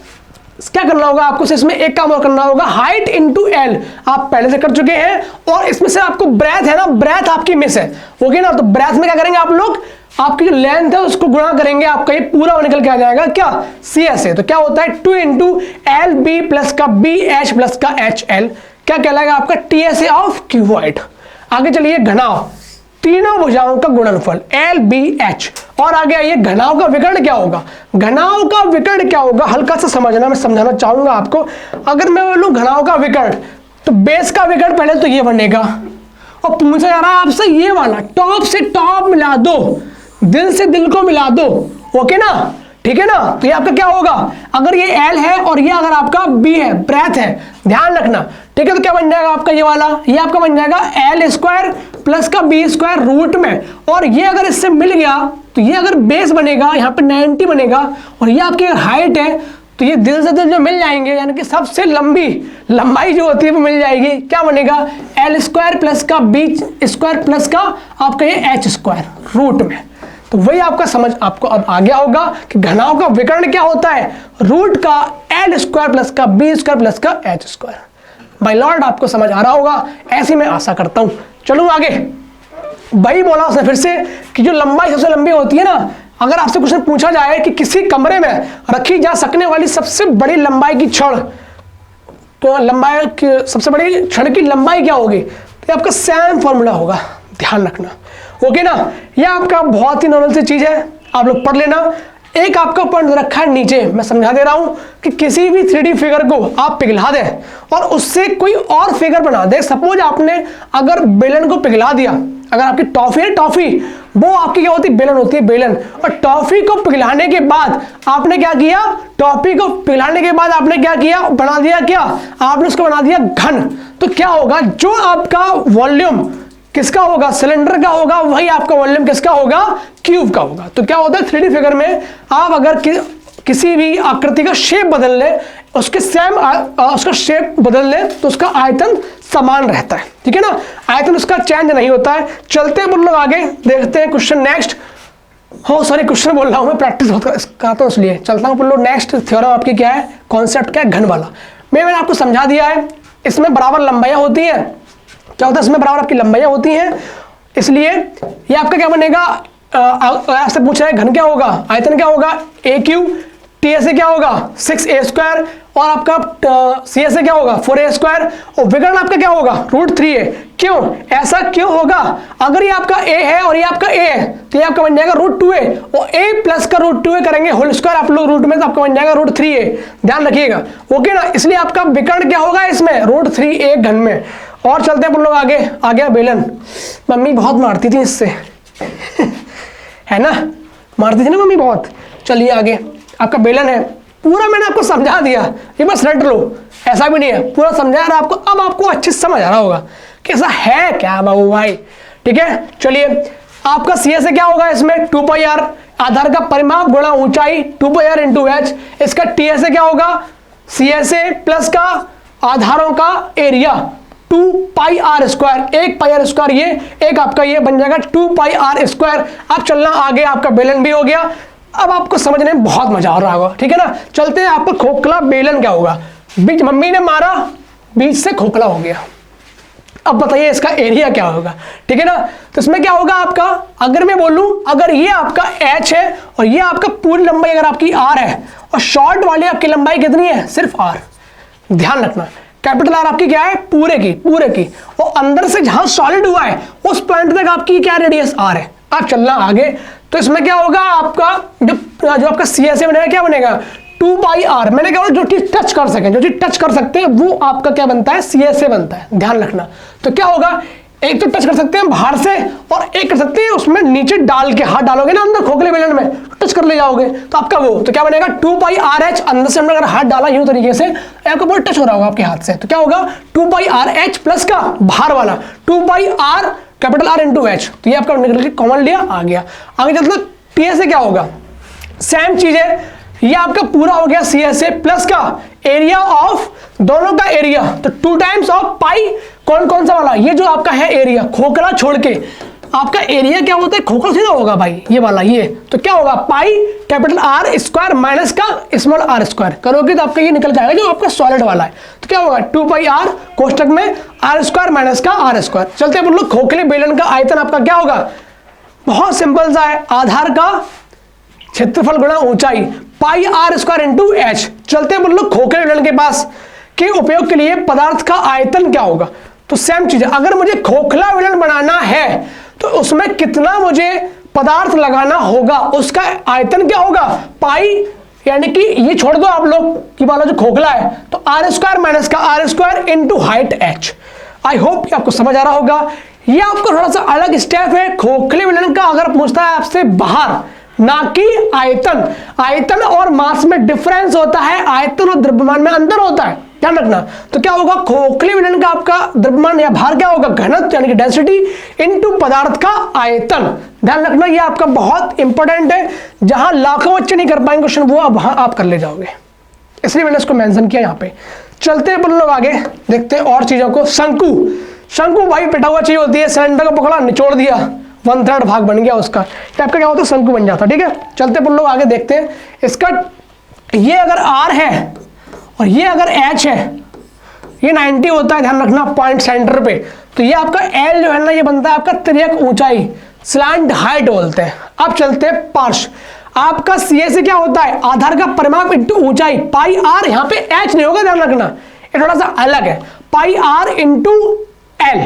क्या करना होगा आपको, इसमें एक काम और करना होगा, हाइट इंटू एल आप पहले से कर चुके हैं, और इसमें से आपको ब्रेथ है ना, ब्रेथ आपकी मिस है, ओके ना। तो ब्रेथ में क्या करेंगे आप लोग, आपकी जो लेंथ है उसको गुणा करेंगे, आपका ये पूरा निकल के आ जाएगा क्या, सीएसए। तो क्या होता है 2 × LB प्लस का BH प्लस का HL, क्या कहलाएगा आपका टीएसए ऑफ क्यूबॉइड। आगे चलिए घनाव, तीनों भुजाओं का गुणनफल LBH। और आगे आइए घनाव का विकर्ण क्या होगा। घनाव का विकर्ण क्या होगा, हल्का सा समझना, मैं समझाना चाहूंगा आपको। अगर मैं बोलूं घनाव का विकर्ण, तो बेस का विकर्ण पहले तो ये बनेगा, और पूछा जा रहा है आपसे ये वाला, टॉप से टॉप मिला दो, दिल से दिल को मिला दो, ओके ना, ठीक है ना। तो ये आपका क्या होगा, अगर ये L है और ये अगर आपका B है, ब्रेथ है, ध्यान रखना, ठीक है। तो क्या बन जाएगा आपका ये वाला, ये आपका बन जाएगा L² प्लस का B² रूट में, और ये अगर इससे मिल गया तो ये अगर बेस बनेगा यहाँ पे 90 बनेगा, और ये आपकी अगर हाइट है तो ये दिल से दिल जो मिल जाएंगे, यानी कि सबसे लंबी लंबाई जो होती है वो मिल जाएगी। क्या बनेगा, L² प्लस का B² प्लस का आपका ये H² रूट में। तो वही आपका समझ आपको अब आ गया होगा कि घनाव का विकर्ण क्या होता है, रूट का L² प्लस का B² प्लस का H²। बाय लॉर्ड आपको समझ आ रहा होगा, ऐसी मैं आशा करता हूं। चलो आगे, वही बोला उसने फिर से कि जो लंबाई सबसे लंबी होती है ना, अगर आपसे क्वेश्चन पूछा जाए कि किसी कमरे में रखी जा सकने वाली सबसे बड़ी लंबाई की छड़, तो लंबाई सबसे बड़ी छड़ की लंबाई क्या होगी, तो आपका सेम फॉर्मूला होगा, ध्यान रखना, ओके ना। यह आपका बहुत ही नॉर्मल सी चीज है, आप लोग पढ़ लेना। एक आपका पॉइंट रखा है नीचे, मैं समझा दे रहा हूं कि किसी भी 3D फिगर को आप पिघला दें और उससे कोई और फिगर बना दे। सपोज आपने अगर बेलन को पिघला दिया, अगर आपकी टॉफी है, टॉफी वो आपकी क्या होती है, बेलन होती है, बेलन। और टॉफी को पिघलाने के बाद आपने क्या किया, टॉफी को पिघलाने के बाद आपने क्या किया, बना दिया क्या, आपने उसको बना दिया घन। तो क्या होगा, जो आपका वॉल्यूम किसका होगा, सिलेंडर का होगा, वही आपका वॉल्यूम किसका होगा, क्यूब का होगा। तो क्या होता है 3D फिगर में, आप अगर किसी भी आकृति का शेप बदल ले, उसके सेम उसका शेप बदल ले, तो उसका आयतन समान रहता है, ठीक है ना, आयतन उसका चेंज नहीं होता है। चलते हैं हम लोग आगे, देखते हैं क्वेश्चन नेक्स्ट। हो सॉरी क्वेश्चन बोल रहा हूँ मैं, प्रैक्टिस करता हूँ इसलिए। चलता हूँ अपन लोग नेक्स्ट थ्योरम आपकी क्या है, कॉन्सेप्ट क्या है, घन वाला। मैंने आपको समझा दिया है, इसमें बराबर लंबाइयाँ होती हैं। क्या होता है इसमें बराबर आपकी लंबाइयाँ होती हैं, इसलिए ये आपका क्या बनेगा, आपसे पूछ रहा है घन क्या होगा, आयतन क्या होगा, ए क्यू, टी ए से क्या होगा 6a² और आपका सी ए से क्या होगा 4a², और विकर्ण आपका क्या होगा √3a। क्यों ऐसा क्यों होगा, अगर ये आपका a है और ये आपका a है तो ये आपका बन जाएगा √2a, और a प्लस का √2a करेंगे होल स्क्वायर आप लोग रूट में, तो आपका बन जाएगा √3a। ध्यान रखिएगा, ओके ना। इसलिए आपका विकर्ण क्या होगा इसमें √3a घन में। और चलते हैं अपन लोग आगे। आ गया बेलन, मम्मी बहुत मारती थी इससे है ना, मारती थी ना मम्मी बहुत। चलिए आगे, आपका बेलन है, पूरा मैंने आपको समझा दिया, ये बस रट लो, ऐसा भी नहीं है, पूरा समझा रहा आपको। अब आपको अच्छे से समझ आ रहा होगा कि ऐसा है क्या बाबू भाई, ठीक है। चलिए आपका सी ए से क्या होगा इसमें 2πr, आधार का परिमाप गुणा ऊंचाई 2πr × h। इसका टी ए से क्या होगा सी ए से प्लस का आधारों का एरिया 2πr², 1πr², ये एक आपका ये बन जाएगा 2πr²। अब चलना आगे, आपका बेलन भी हो गया। अब आपको समझने में बहुत मजा आ रहा होगा, ठीक है ना। चलते हैं, आपका खोखला बेलन क्या होगा, बीच मम्मी ने मारा, बीच से खोखला हो गया। अब बताइए इसका एरिया क्या होगा, ठीक है ना। तो इसमें क्या होगा आपका, अगर मैं बोलूं अगर ये आपका h है और ये आपका पूरी लंबाई अगर आपकी r है और शॉर्ट वाली आपकी लंबाई कितनी है सिर्फ r, ध्यान रखना कैपिटल R आपकी क्या है पूरे की, और अंदर से जहां सॉलिड हुआ है उस पॉइंट तक आपकी क्या रेडियस r है। आप चलना आगे, तो इसमें क्या होगा आपका जो आपका सी एस बनेगा क्या बनेगा 2πr। मैंने कहा जो चीज टच कर सके, जो चीज टच कर सकते हैं वो आपका क्या बनता है सी एस बनता है, ध्यान रखना। तो क्या होगा, एक तो टच कर सकते हैं बाहर से और एक कर सकते हैं उसमें नीचे डाल के, हाथ डालोगे ना अंदर खोखले बेलन में टच कर ले जाओगे तो आपका वो, तो क्या बनेगा 2πrh। अंदर से हमने अगर हाथ डाला यूं तरीके से आपका पूरा टच हो रहा होगा आपके हाथ से, तो क्या होगा 2πrh प्लस का बाहर वाला 2πr कैपिटल R × h। तो ये आपका निकल के कॉमन लिया आ गया। आगे चलते टी ए से क्या होगा, सेम चीज है, ये आपका पूरा हो गया सी एस ए प्लस का एरिया ऑफ दोनों का एरिया, तो 2 टाइम्स ऑफ पाई कौन सा वाला, ये जो आपका है एरिया खोखला छोड़ के आपका एरिया क्या होता है खोखला सीधा होगा भाई ये वाला, ये तो क्या होगा पाई कैपिटल R² माइनस का स्मॉल r² करोगे तो आपका ये निकल जाएगा जो आपका सॉलिड वाला है। तो क्या होगा 2πr कोष्टक में r² माइनस का r²। चलते हैं लोग खोखले बेलन का आयतन आपका क्या होगा, बहुत सिंपल सा है, आधार का क्षेत्रफल गुणा ऊंचाई πr² × h। चलते हैं लोग खोखले बेलन के पास के उपयोग के लिए पदार्थ का आयतन क्या होगा। तो सेम चीज है, अगर मुझे खोखला बेलन बनाना है तो उसमें कितना मुझे पदार्थ लगाना होगा, उसका आयतन क्या होगा पाई, यानी कि ये छोड़ दो आप लोग कि वाला जो खोखला है तो r² माइनस का r² × height h। I hope आपको समझ आ रहा होगा। ये आपको थोड़ा सा अलग स्टेप है खोखले बेलन का, अगर पूछता है आपसे बाहर ना कि आयतन, आयतन और मास में डिफरेंस होता है, आयतन और द्रव्यमान में अंतर होता है, ध्यान रखना। तो क्या होगा खोखले बेलन का आपका द्रव्यमान या भार क्या होगा घनत्व यानी कि डेंसिटी इनटू पदार्थ का आयतन। ध्यान रखना ये आपका बहुत इंपॉर्टेंट है, जहां लाखों बच्चे नहीं कर पाएंगे क्वेश्चन वो अब वहां आप कर ले जाओगे, इसलिए मैंने इसको मेंशन किया यहाँ पे। चलते हैं अपन लोग आगे, देखते हैं और चीजों को। शंकु भाई पिटा हुआ चीज होती है, सिलेंडर को पकड़ा निचोड़ दिया 1/3 भाग बन गया उसका, तो आपका क्या होता है शंकु बन जाता, ठीक है। चलते अपन लोग आगे देखते हैं इसका, ये अगर R है और ये अगर H है, ये 90 होता है, ध्यान रखना पॉइंट सेंटर पे, तो ये आपका L जो है ना ये बनता है आपका तिर्यक ऊंचाई, स्लैंट हाइट बोलते हैं। अब चलते हैं पार्श्व, आपका सी ए से क्या होता है आधार का परिमाप इंटू ऊंचाई πr, यहाँ पे H नहीं होगा, ध्यान रखना ये थोड़ा सा अलग है, πr × L,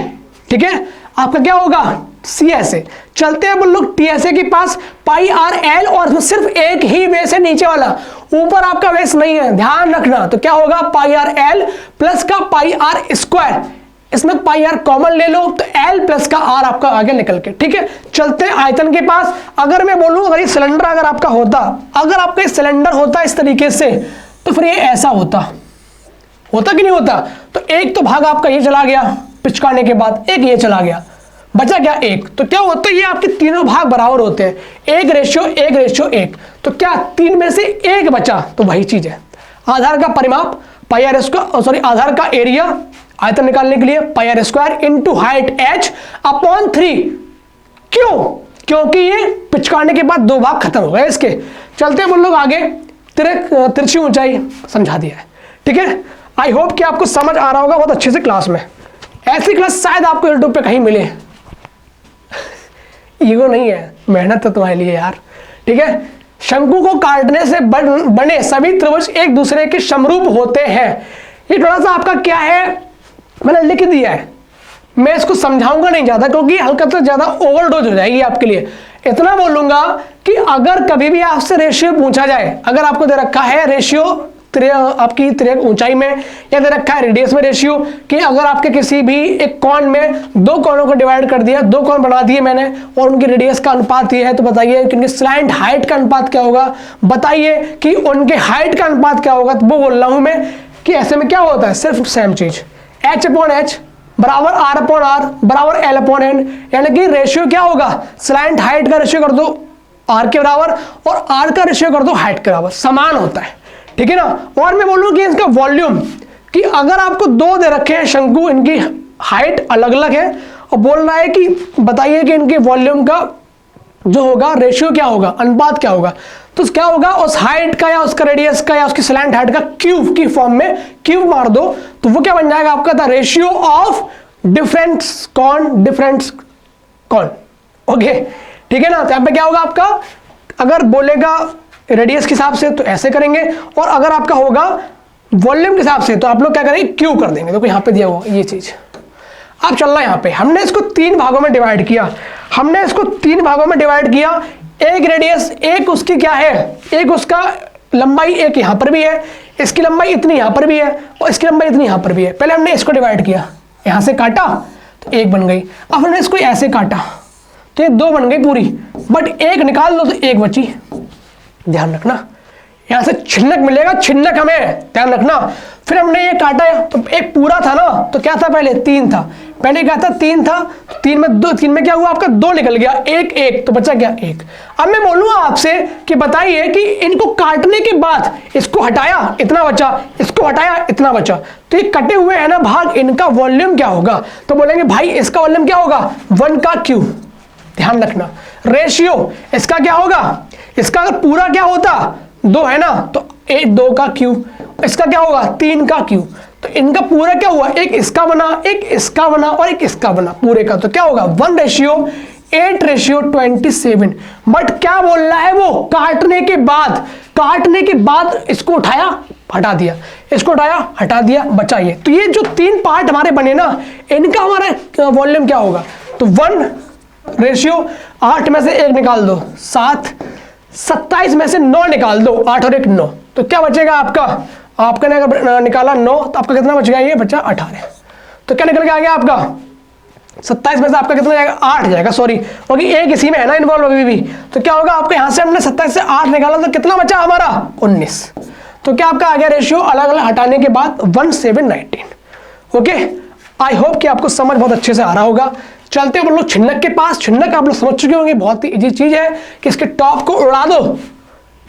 ठीक है। आपका क्या होगा सी एस ए। चलते हैं अपन लोग टी एस ए के पास πr/L, और इसमें सिर्फ एक ही बेस है नीचे वाला, ऊपर आपका बेस नहीं है, ध्यान रखना। तो क्या होगा πr/L प्लस का πr², इसमें πr कॉमन ले लो तो L प्लस का R आपका आगे निकल के, ठीक है। चलते हैं आयतन के पास, अगर मैं बोलूं अगर ये सिलेंडर अगर आपका होता, अगर आपका ये सिलेंडर होता इस तरीके से तो फिर ये ऐसा होता कि नहीं होता। तो एक तो भाग आपका ये चला गया पिचकाने के बाद, एक ये चला गया, बचा क्या एक। तो क्या होता है ये आपके तीनों भाग बराबर होते हैं, 1:1:1। तो क्या 3 में से 1 बचा, तो वही चीज है आधार का परिमाप आधार का एरिया आयतन निकालने के लिए πr² × हाइट h/3। क्यों क्योंकि ये पिचकाने के बाद दो भाग खत्म हो गए इसके। चलते बोल लोग आगे, तिरछी ऊंचाई समझा दिया है, ठीक है। आई होप कि आपको समझ आ रहा होगा बहुत अच्छे से क्लास में। ऐसी क्लास शायद आपको यूट्यूब पे कहीं मिले। ईगो नहीं है, मेहनत तो तुम्हारे लिए यार, ठीक है। शंकु को काटने से बने सभी त्रिभुज एक दूसरे के समरूप होते हैं। ये थोड़ा सा आपका क्या है, मैंने लिख दिया है, मैं इसको समझाऊंगा नहीं ज्यादा क्योंकि हल्का तो ज्यादा ओवरडोज हो जाएगी आपके लिए। इतना बोलूंगा कि अगर कभी भी आपसे रेशियो पूछा जाए, अगर आपको दे रखा है रेशियो आपकी तिर्यक ऊंचाई में, या दे रखा है रेडियस में रेशियो, कि अगर आपके किसी भी एक कोण में दो कोणों को डिवाइड कर दिया, दो कोण बना दिए मैंने और उनकी रेडियस का अनुपात ये है, तो बताइए कि उनके स्लैंट हाइट का अनुपात क्या होगा, बताइए कि उनके हाइट का अनुपात क्या होगा। तो वो बोल रहा हूं मैं कि ऐसे में क्या होता है, सिर्फ सेम चीज, H/H बराबर R/R बराबर L/N, यानी कि रेशियो क्या होगा, स्लैंट हाइट का रेशियो कर दो R के बराबर और R का रेशियो कर दो हाइट के बराबर, समान होता है, ठीक है ना। और मैं बोलूं कि इसका वॉल्यूम, कि अगर आपको दो दे रखे हैं शंकु, इनकी हाइट अलग अलग है और बोल रहा है कि बताइए कि इनके वॉल्यूम का जो होगा रेशियो क्या होगा, अनुपात क्या होगा, तो क्या होगा, उस हाइट का या उसका रेडियस का या उसकी स्लैंट हाइट का क्यूब की फॉर्म में क्यूब मार दो, तो वो क्या बन जाएगा आपका, था ratio of difference cone, okay, ठीक है ना। तो यहाँ पे क्या होगा आपका, अगर बोलेगा रेडियस के हिसाब से तो ऐसे करेंगे, और अगर आपका होगा वॉल्यूम के हिसाब से तो आप लोग क्या करेंगे, क्यू कर देंगे। देखो यहाँ पे दिया हुआ ये चीज। अब चलना यहाँ पे, हमने इसको तीन भागों में डिवाइड किया, एक रेडियस, एक उसकी क्या है, एक उसका लंबाई एक यहाँ पर भी है, इसकी लंबाई इतनी यहाँ पर भी है और इसकी लंबाई इतनी यहाँ पर भी है। पहले हमने इसको डिवाइड किया, यहाँ से काटा तो एक बन गई, अब हमने इसको ऐसे काटा तो ये दो बन गई पूरी, बट एक निकाल दो तो एक बची, ध्यान रखना, यहां से छिन्नक मिलेगा, छिन्नक हमें ध्यान रखना। फिर हमने ये काटा तो एक पूरा था ना, तो क्या था पहले, तीन था, पहले क्या था, तीन था, तीन में दो, तीन में क्या हुआ आपका, दो निकल गया, एक एक, तो बचा क्या, एक। अब मैं बोलूंगा आपसे कि बताइए कि इनको काटने के बाद इसको हटाया इतना बचा, इसको हटाया इतना बचा, तो ये कटे हुए है ना भाग, इनका वॉल्यूम क्या होगा, तो बोलेंगे भाई इसका वॉल्यूम क्या होगा, 1 का क्यूब, ध्यान रखना। रेशियो इसका क्या होगा, इसका अगर पूरा क्या होता, दो है ना, तो एक 2 का क्यूब, इसका क्या होगा 3 का क्यूब, तो इनका पूरा क्या हुआ, एक इसका बना, एक इसका बना और एक इसका बना पूरे का, तो क्या होगा 1:8:27। बट क्या बोल रहा है वो, काटने के बाद इसको उठाया हटा दिया, इसको उठाया हटा दिया, बचा ये। तो ये जो तीन पार्ट हमारे बने ना, इनका हमारा वॉल्यूम क्या होगा, तो 1:8 में से एक निकाल दो 7, 27 में से 9 निकाल दो, 8 और 1 9, तो क्या बचेगा आपका ने अगर निकाला 9 तो आपका कितना बचेगा, ये बचा 18, तो क्या निकल के आ गया आपका 27 में से आपका कितना जाएगा, 8 जाएगा, सॉरी क्योंकि एक इसी में है ना इन्वॉल्व अभी भी, तो क्या होगा आपका, यहां से हमने 27 से 8 निकाला तो कितना बचा हमारा 19, तो क्या आपका आ गया रेशियो अलग अलग हटाने के बाद 1:7:19। ओके, आई होप कि आपको समझ बहुत अच्छे से आ रहा होगा। चलते हैं लोग छिन्नक के पास। छिन्नक आप लोग समझ चुके होंगे, बहुत ही इजी चीज है कि इसके टॉप को उड़ा दो,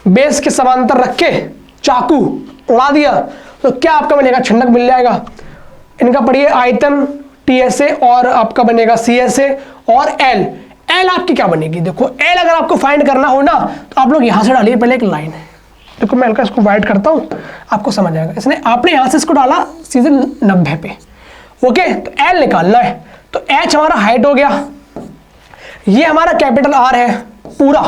बेस के समांतर रख के चाकू उड़ा दिया तो क्या आपका बनेगा, छिन्नक मिल जाएगा। इनका पढ़िए आयतन TSA और आपका बनेगा CSA और L आपकी क्या बनेगी, देखो L अगर आपको फाइंड करना हो ना तो आप लोग यहां से डालिए, पहले एक लाइन है, देखो मैं इसको वाइट करता हूं आपको समझ आएगा। इसने आपने यहां से इसको डाला सीधे 90 पे, ओके, तो L निकालना है, तो H हमारा हाइट हो गया, ये हमारा कैपिटल R है पूरा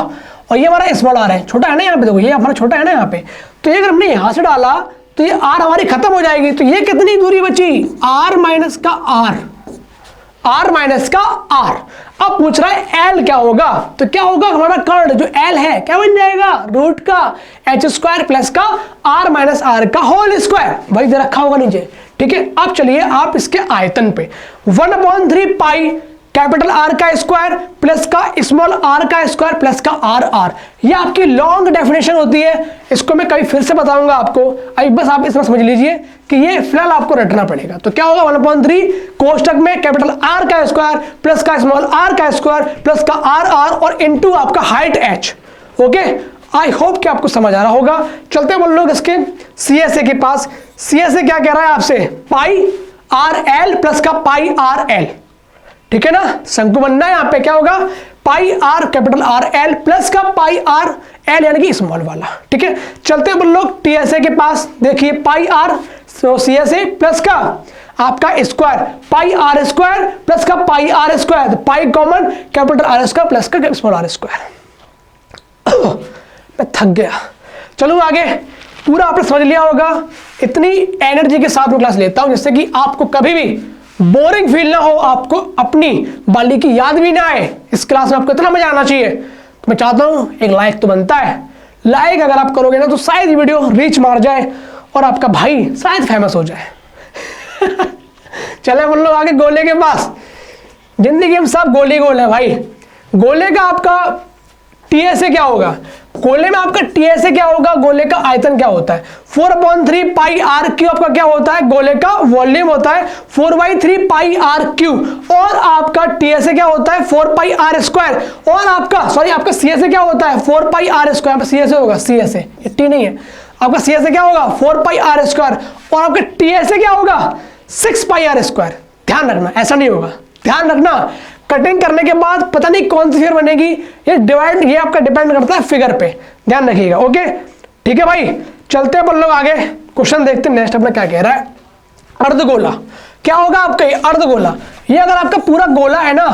और ये हमारा स्मॉल r है, छोटा है ना यहाँ पे, देखो ये हमारा छोटा है ना यहाँ पे, तो ये अगर हमने यहां से डाला तो ये r हमारी खत्म हो जाएगी, तो ये कितनी दूरी बची, r माइनस का r। अब पूछ रहा है L क्या होगा, तो क्या होगा हमारा कर्ण जो L है क्या बन जाएगा, रूट का h² प्लस का r माइनस r का होल स्क्वायर, वही दे रखा होगा नीचे, ठीक है। अब चलिए आप इसके आयतन पे 1/3 पाई कैपिटल R का स्क्वायर प्लस का स्मॉल r का स्क्वायर प्लस का r, ये आपकी लॉन्ग डेफिनेशन होती है, इसको मैं कभी फिर से बताऊंगा आपको, अभी बस आप इसमें समझ लीजिए कि ये फिलहाल आपको रटना पड़ेगा। तो क्या होगा 1/3 कोष्टक में कैपिटल R का स्क्वायर प्लस का स्मॉल r का स्क्वायर प्लस का r और इनटू आपका height h। Okay, I hope कि आपको समझ आ रहा होगा। चलते हैं बोल लोग इसके CSA के पास। CSA क्या कह रहा है आपसे, पाई RL प्लस का पाई RL, ठीक है ना, शंकु बनना है। यहाँ पे क्या होगा, pi r capital r l plus का पाई आर एल यानी कि स्मॉल वाला। ठीक है, चलते हैं लोग टीएसए के पास। देखिए पाई आर सीएसए प्लस का आपका square pi are square plus का pi are square, pi common capital r square plus का स्मॉल आर स्क्वायर। मैं थक गया, चलो आगे। पूरा आपने समझ लिया होगा। इतनी एनर्जी के साथ मैं क्लास लेता हूं जिससे कि आपको कभी भी बोरिंग फील ना हो, आपको अपनी बाली की याद भी ना आए। इस क्लास में आपको इतना मजा आना चाहिए। तो मैं चाहता हूं एक लाइक तो बनता है। लाइक अगर आप करोगे ना तो शायद ये वीडियो रीच मार जाए और आपका भाई शायद फेमस हो जाए। चले बोल लो आगे गोले के पास। जिंदगी में सब गोली गोल है भाई। गोले का आपका टीएसए क्या होगा? गोले में आपका टीएसए क्या होगा? गोले का आयतन क्या होता है? 4/3 पाई आर क्यू आपका क्या होता है? गोले का वॉल्यूम होता है 4/3 पाई आर क्यू। और आपका टीएसए क्या होता है? 4 पाई आर स्क्वायर। और आपका सॉरी आपका सीएसए क्या होता है? 4 पाई आर स्क्वायर। सीएसए होगा, सीएसए टी नहीं है आपका। सीएसए क्या होगा? 4 पाई आर स्क्वायर। और आपका टीएसए क्या होगा? 6 पाई आर स्क्वायर। ध्यान रखना, ऐसा नहीं होगा, ध्यान रखना। कटिंग करने के बाद पता नहीं कौन सी फिगर बनेगी, ये आपका डिपेंड करता है फिगर पे, ध्यान रखिएगा। ओके ठीक है भाई, चलते हैं अपन लोग आगे। क्वेश्चन देखते हैं नेक्स्ट अपना क्या कह रहा है। अर्धगोला क्या होगा आपका? ये अर्धगोला, ये अगर आपका पूरा गोला है ना,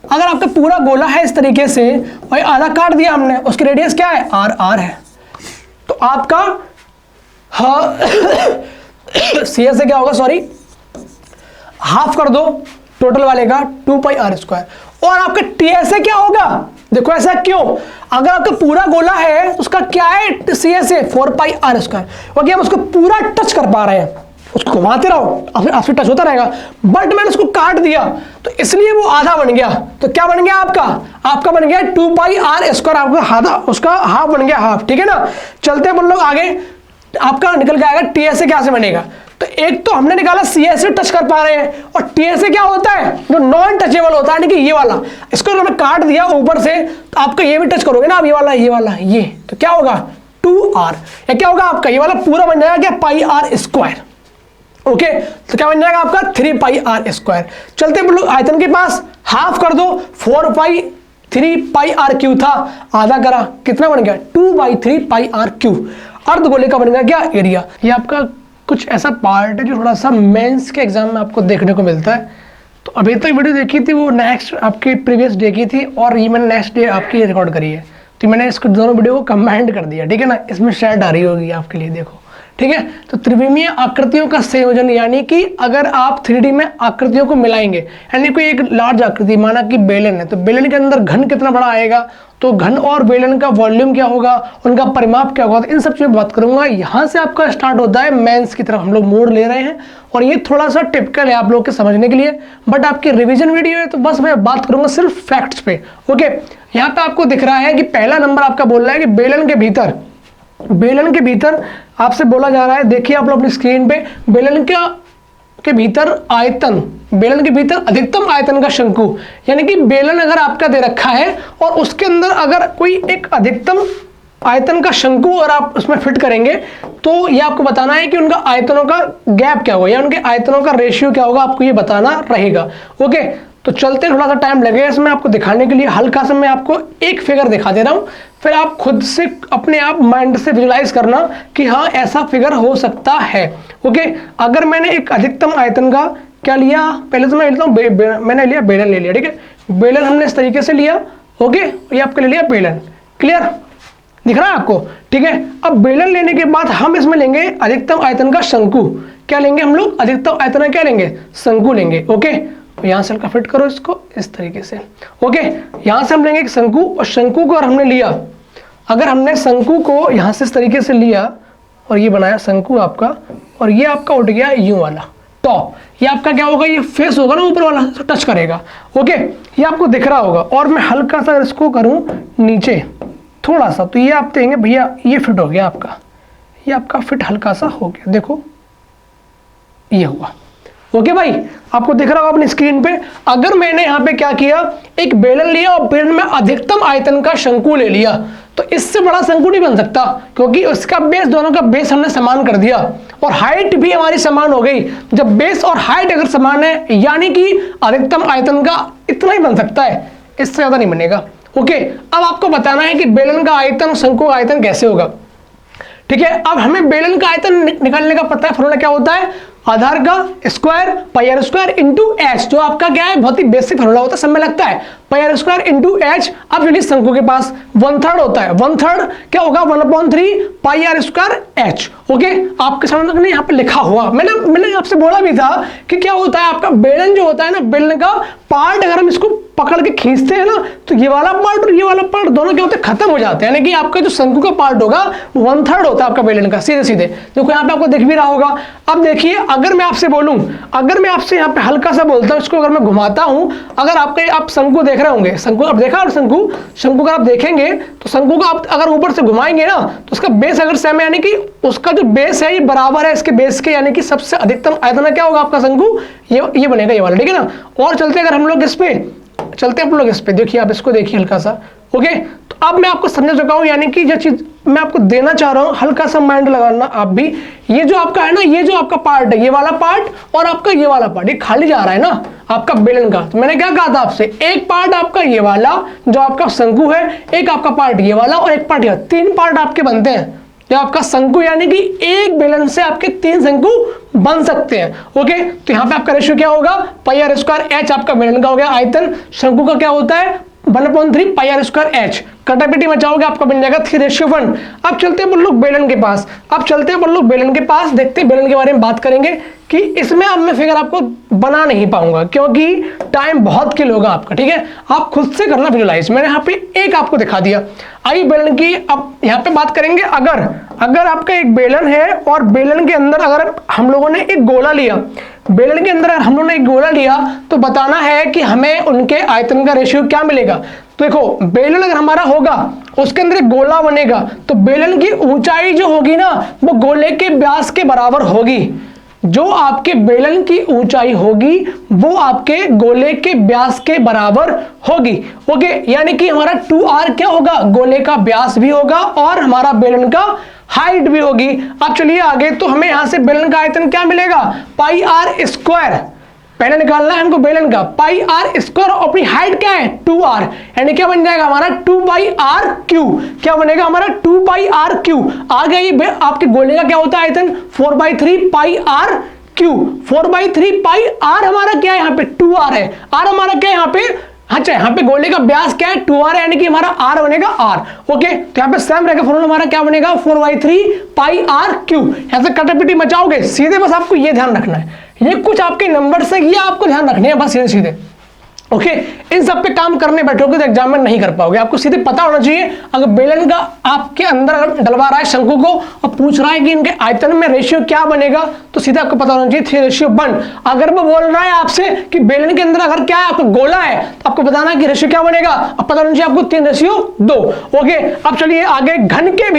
अगर आपका पूरा गोला है इस तरीके से और आधा काट दिया हमने, उसकी रेडियस क्या है? आर है। तो आपका हाँ सी से क्या होगा? सॉरी हाफ कर दो टोटल वाले का 2 पाई आर स्क्वायर। और आपका टीएसए क्या होगा? देखो ऐसा क्यों? अगर आपका पूरा गोला है तो उसका क्या है? CSA 4 pi are square. क्योंकि हम उसको पूरा टच कर पा रहे हैं, उसको घुमाते रहो आपसे टच होता रहेगा। बट मैंने उसको काट दिया तो इसलिए वो आधा बन गया। तो क्या बन गया आपका? आपका बन गया 2 पाई आर स्क्वायर। आपका आधा, उसका हाफ बन गया हाफ। ठीक है ना, चलते हैं लोग आगे। आपका निकल के आएगा टीएसए कैसे बनेगा। तो एक तो हमने निकाला सीएसए टच कर पा रहे हैं, और टीएसए क्या होता है? जो नॉन टचेबल होता है, यानी कि ये वाला। इसको हमने काट दिया ऊपर से तो आपका ये भी टच करोगे ना, अब ये वाला ये, तो क्या होगा? 2r। या क्या होगा आपका? ये वाला पूरा बन जाएगा क्या? पाई आर स्क्वायर। ओके, तो क्या बन जाएगा आपका? 3 पाई आर स्क्वायर। चलते हैं लोग आयतन के पास, हाफ कर दो। 4/3 पाई आर क्यू था, आधा करा, कितना बन गया? 2/3 पाई आर क्यू। अर्धगोले का बन गया क्या? एरिया। ये आपका कुछ ऐसा पार्ट है जो थोड़ा सा मेंस के एग्जाम में आपको देखने को मिलता है। तो अभी तक वीडियो देखी थी वो नेक्स्ट आपकी प्रीवियस डे की थी, और ये मैंने नेक्स्ट डे आपकी रिकॉर्ड करी है। तो मैंने इसको दोनों वीडियो को कंबाइंड कर दिया। ठीक है ना, इसमें शायद आ रही होगी आपके लिए, देखो। ठीक है, तो त्रिविमीय आकृतियों का संयोजन, यानी कि अगर आप 3D में आकृतियों को मिलाएंगे, यानी कोई एक लार्ज आकृति माना कि बेलन है, तो बेलन के अंदर घन कितना बड़ा आएगा, तो घन और बेलन का वॉल्यूम क्या होगा, उनका परिमाप क्या होगा, तो इन सब चीज़ों में बात करूंगा। यहाँ से आपका स्टार्ट होता है मेंस की तरफ हम लोग मोड़ ले रहे हैं, और ये थोड़ा सा टिपिकल है आप लोग के समझने के लिए, बट आपकी रिवीजन वीडियो है तो बस मैं बात करूंगा सिर्फ फैक्ट्स पे। ओके, यहाँ पे आपको दिख रहा है कि पहला नंबर आपका बोल रहा है कि बेलन के भीतर आपसे बोला जा रहा है, देखिए आप लोग अपनी स्क्रीन पे, बेलन के भीतर आयतन, बेलन के भीतर अधिकतम आयतन का शंकु, यानी कि बेलन अगर आपका दे रखा है और उसके अंदर अगर कोई एक अधिकतम आयतन का शंकु और आप उसमें फिट करेंगे, तो ये आपको बताना है कि उनका आयतनों का गैप क्या होगा या उनके आयतनों का रेशियो क्या होगा, आपको ये बताना रहेगा। ओके, तो चलते थोड़ा सा टाइम लगेगा इसमें आपको दिखाने के लिए। हल्का सा मैं आपको एक फिगर दिखा दे रहा हूँ, फिर आप खुद से अपने आप माइंड से विजुलाइज करना कि हाँ ऐसा फिगर हो सकता है। ओके, अगर मैंने एक अधिकतम आयतन का क्या लिया, पहले तो मैं लेता हूँ मैंने लिया बेलन ले लिया। ठीक है, बेलन हमने इस तरीके से लिया। ओके, ये आपके ले लिया बेलन। क्लियर दिख रहा है आपको? ठीक है, अब बेलन लेने के बाद हम इसमें लेंगे अधिकतम आयतन का शंकु। क्या लेंगे हम लोग? अधिकतम आयतन का क्या लेंगे? शंकु लेंगे। ओके, यहाँ से हल्का फिट करो इसको इस तरीके से। ओके, यहाँ से हम लेंगे एक शंकु, और शंकु को अगर हमने लिया, अगर हमने शंकु को यहाँ से इस तरीके से लिया और ये बनाया शंकु आपका, और ये आपका उठ गया यूं वाला टॉप, ये आपका क्या होगा? ये फेस होगा ना ऊपर वाला, तो टच करेगा। ओके, ये आपको दिख रहा होगा, और मैं हल्का सा इसको करूँ नीचे थोड़ा सा, तो ये आप देंगे भैया ये फिट हो गया आपका, ये आपका फिट हल्का सा हो गया, देखो ये हुआ। ओके भाई, आपको दिख रहा होगा अपनी स्क्रीन पे। अगर मैंने यहाँ पे क्या किया, एक बेलन लिया और बेलन में अधिकतम आयतन का शंकु ले लिया, तो इससे बड़ा शंकु नहीं बन सकता, क्योंकि उसका बेस, दोनों का बेस हमने समान कर दिया, और हाइट भी हमारी समान हो गई। जब बेस और हाइट अगर समान है, यानी कि अधिकतम आयतन का इतना ही बन सकता है, इससे ज्यादा नहीं बनेगा। ओके, अब आपको बताना है कि बेलन का आयतन और शंकु का आयतन कैसे होगा। ठीक है, अब हमें बेलन का आयतन निकालने का पता है, फॉर्मूला क्या होता है, आधार का square pi are square into H, जो आपका क्या है बहुत ही बेसिक फॉर्मूला होता है, सब में लगता है, पाई आर स्क्वायर इंटू एच। अब चलिए शंकु के पास 1/3 होता है, 1/3 क्या होगा 1/3 पाई आर स्क्वायर एच। ओके, आपके सामने यहाँ पे लिखा हुआ, मैंने आपसे बोला भी था कि क्या होता है आपका बेलन जो होता है ना, बेलन का पार्ट अगर हम इसको पकड़ के खींचते हैं ना, तो ये वाला पार्ट और ये वाला पार्ट दोनों क्या होते हैं, खत्म हो जाते हैं, यानी कि आपका जो शंकु का पार्ट होगा 1/3 होता है आपका बेलन का, सीधे सीधे। देखो यहाँ पे आपको दिख भी रहा होगा। अब देखिए, अगर मैं आपसे बोलूं, अगर मैं आपसे यहाँ पे हल्का सा बोलता हूँ, इसको अगर मैं घुमाता हूं, अगर आप शंकु देख रहे होंगे, शंकु आप देखा, और शंकु का आप देखेंगे तो शंकु का आप अगर ऊपर से घुमाएंगे ना, तो उसका बेस अगर सेम है, यानी कि उसका जो बेस है ये बराबर है इसके बेस के, यानी कि सबसे अधिकतम आयतन क्या होगा आपका शंकु, ये बनेगा ये वाला। ठीक है ना, और चलते अगर हम लोग इस पे चलते हैं, आप लोग इस पे देखिए, आप इसको देखिए हल्का सा। ओके, तो अब मैं आपको समझा चुका हूं, यानी कि जो चीज मैं आपको देना चाह रहा हूं, हल्का सा माइंड लगाना आप भी। ये जो आपका है ना, ये जो आपका पार्ट है, ये वाला पार्ट और आपका ये वाला पार्ट, ये खाली जा रहा है ना आपका बेलन का। तो मैंने क्या कहा था आपसे, एक पार्ट आपका ये वाला जो आपका शंकु है, एक आपका पार्ट ये वाला और एक पार्ट ये, 3 पार्ट आपके बनते हैं जो आपका शंकु, यानी कि एक बेलन से आपके 3 शंकु बन सकते हैं। ओके, तो यहाँ पे आपका रेशियो क्या होगा, पाई आर स्क्वायर एच आपका बेलन का हो गया आयतन, शंकु का क्या होता है 1/3 पाई आर स्क्वायर एच, कटापिटी मचाओगे आपका बन जाएगा 3:1। अब चलते हैं लोग बेलन के पास, देखते हैं बेलन के बारे में बात करेंगे कि इसमें अब मैं फिगर आपको बना नहीं पाऊंगा क्योंकि टाइम बहुत किल होगा आपका। ठीक है, आप खुद से करना विजुलाइज, मैंने यहाँ पे एक आपको दिखा दिया। आइए बेलन की अब यहाँ पे बात करेंगे। अगर आपका एक बेलन है और बेलन के अंदर अगर हम लोगों ने एक गोला लिया, बेलन के अंदर हम लोगों ने एक गोला लिया, तो बताना है कि हमें उनके आयतन का रेशियो क्या मिलेगा। तो देखो, बेलन अगर हमारा होगा उसके अंदर एक गोला बनेगा, तो बेलन की ऊंचाई जो होगी ना, वो गोले के व्यास के बराबर होगी। जो आपके बेलन की ऊंचाई होगी वो आपके गोले के व्यास के बराबर होगी। ओके, यानी कि हमारा 2r क्या होगा, गोले का व्यास भी होगा और हमारा बेलन का हाइट भी होगी। अब चलिए आगे, तो हमें यहां से बेलन का आयतन क्या मिलेगा, पाई आर स्क्वायर, पहले निकालना है हमको बेलन का, पाई आर स्क्वायर, और अपनी हाइट क्या है 2r, यानी क्या बन जाएगा हमारा 2/r³, क्या बनेगा हमारा 2/r³। आ गया ये आपके गोले का क्या होता है आयतन 4/3 पाई r³, 4/3 पाई r हमारा क्या है यहाँ पे 2r है, r हमारा क्या है यहाँ पे, अच्छा यहाँ पे गोले का व्यास क्या है 2r, यानी कि हमारा r बनेगा r। ओके, तो यहाँ पे सेम रहेगा फॉर्मूला हमारा क्या बनेगा 4/3 पाई r³। ऐसे कटापिटी मचाओगे सीधे, बस आपको ये ध्यान रखना है, ये कुछ आपके नंबर से ये आपको ध्यान रखने हैं बस सीधे सीधे। ओके, इन सब पे काम करने बैठोगे तो एग्जाम में नहीं कर पाओगे, आपको सीधे पता होना चाहिए। अगर बेलन का आपके अंदर डलवा रहा है शंकु को और पूछ रहा है कि इनके आयतन में रेशियो क्या बनेगा, तो सीधे आपको पता होना चाहिए 3:1। अगर वो बोल रहा है आपसे कि बेलन के अंदर अगर क्या है आपका गोला है, तो आपको बताना है कि रेशियो क्या बनेगा, अब पता होना चाहिए आपको 3:2। ओके, अब चलिए आगे, घन के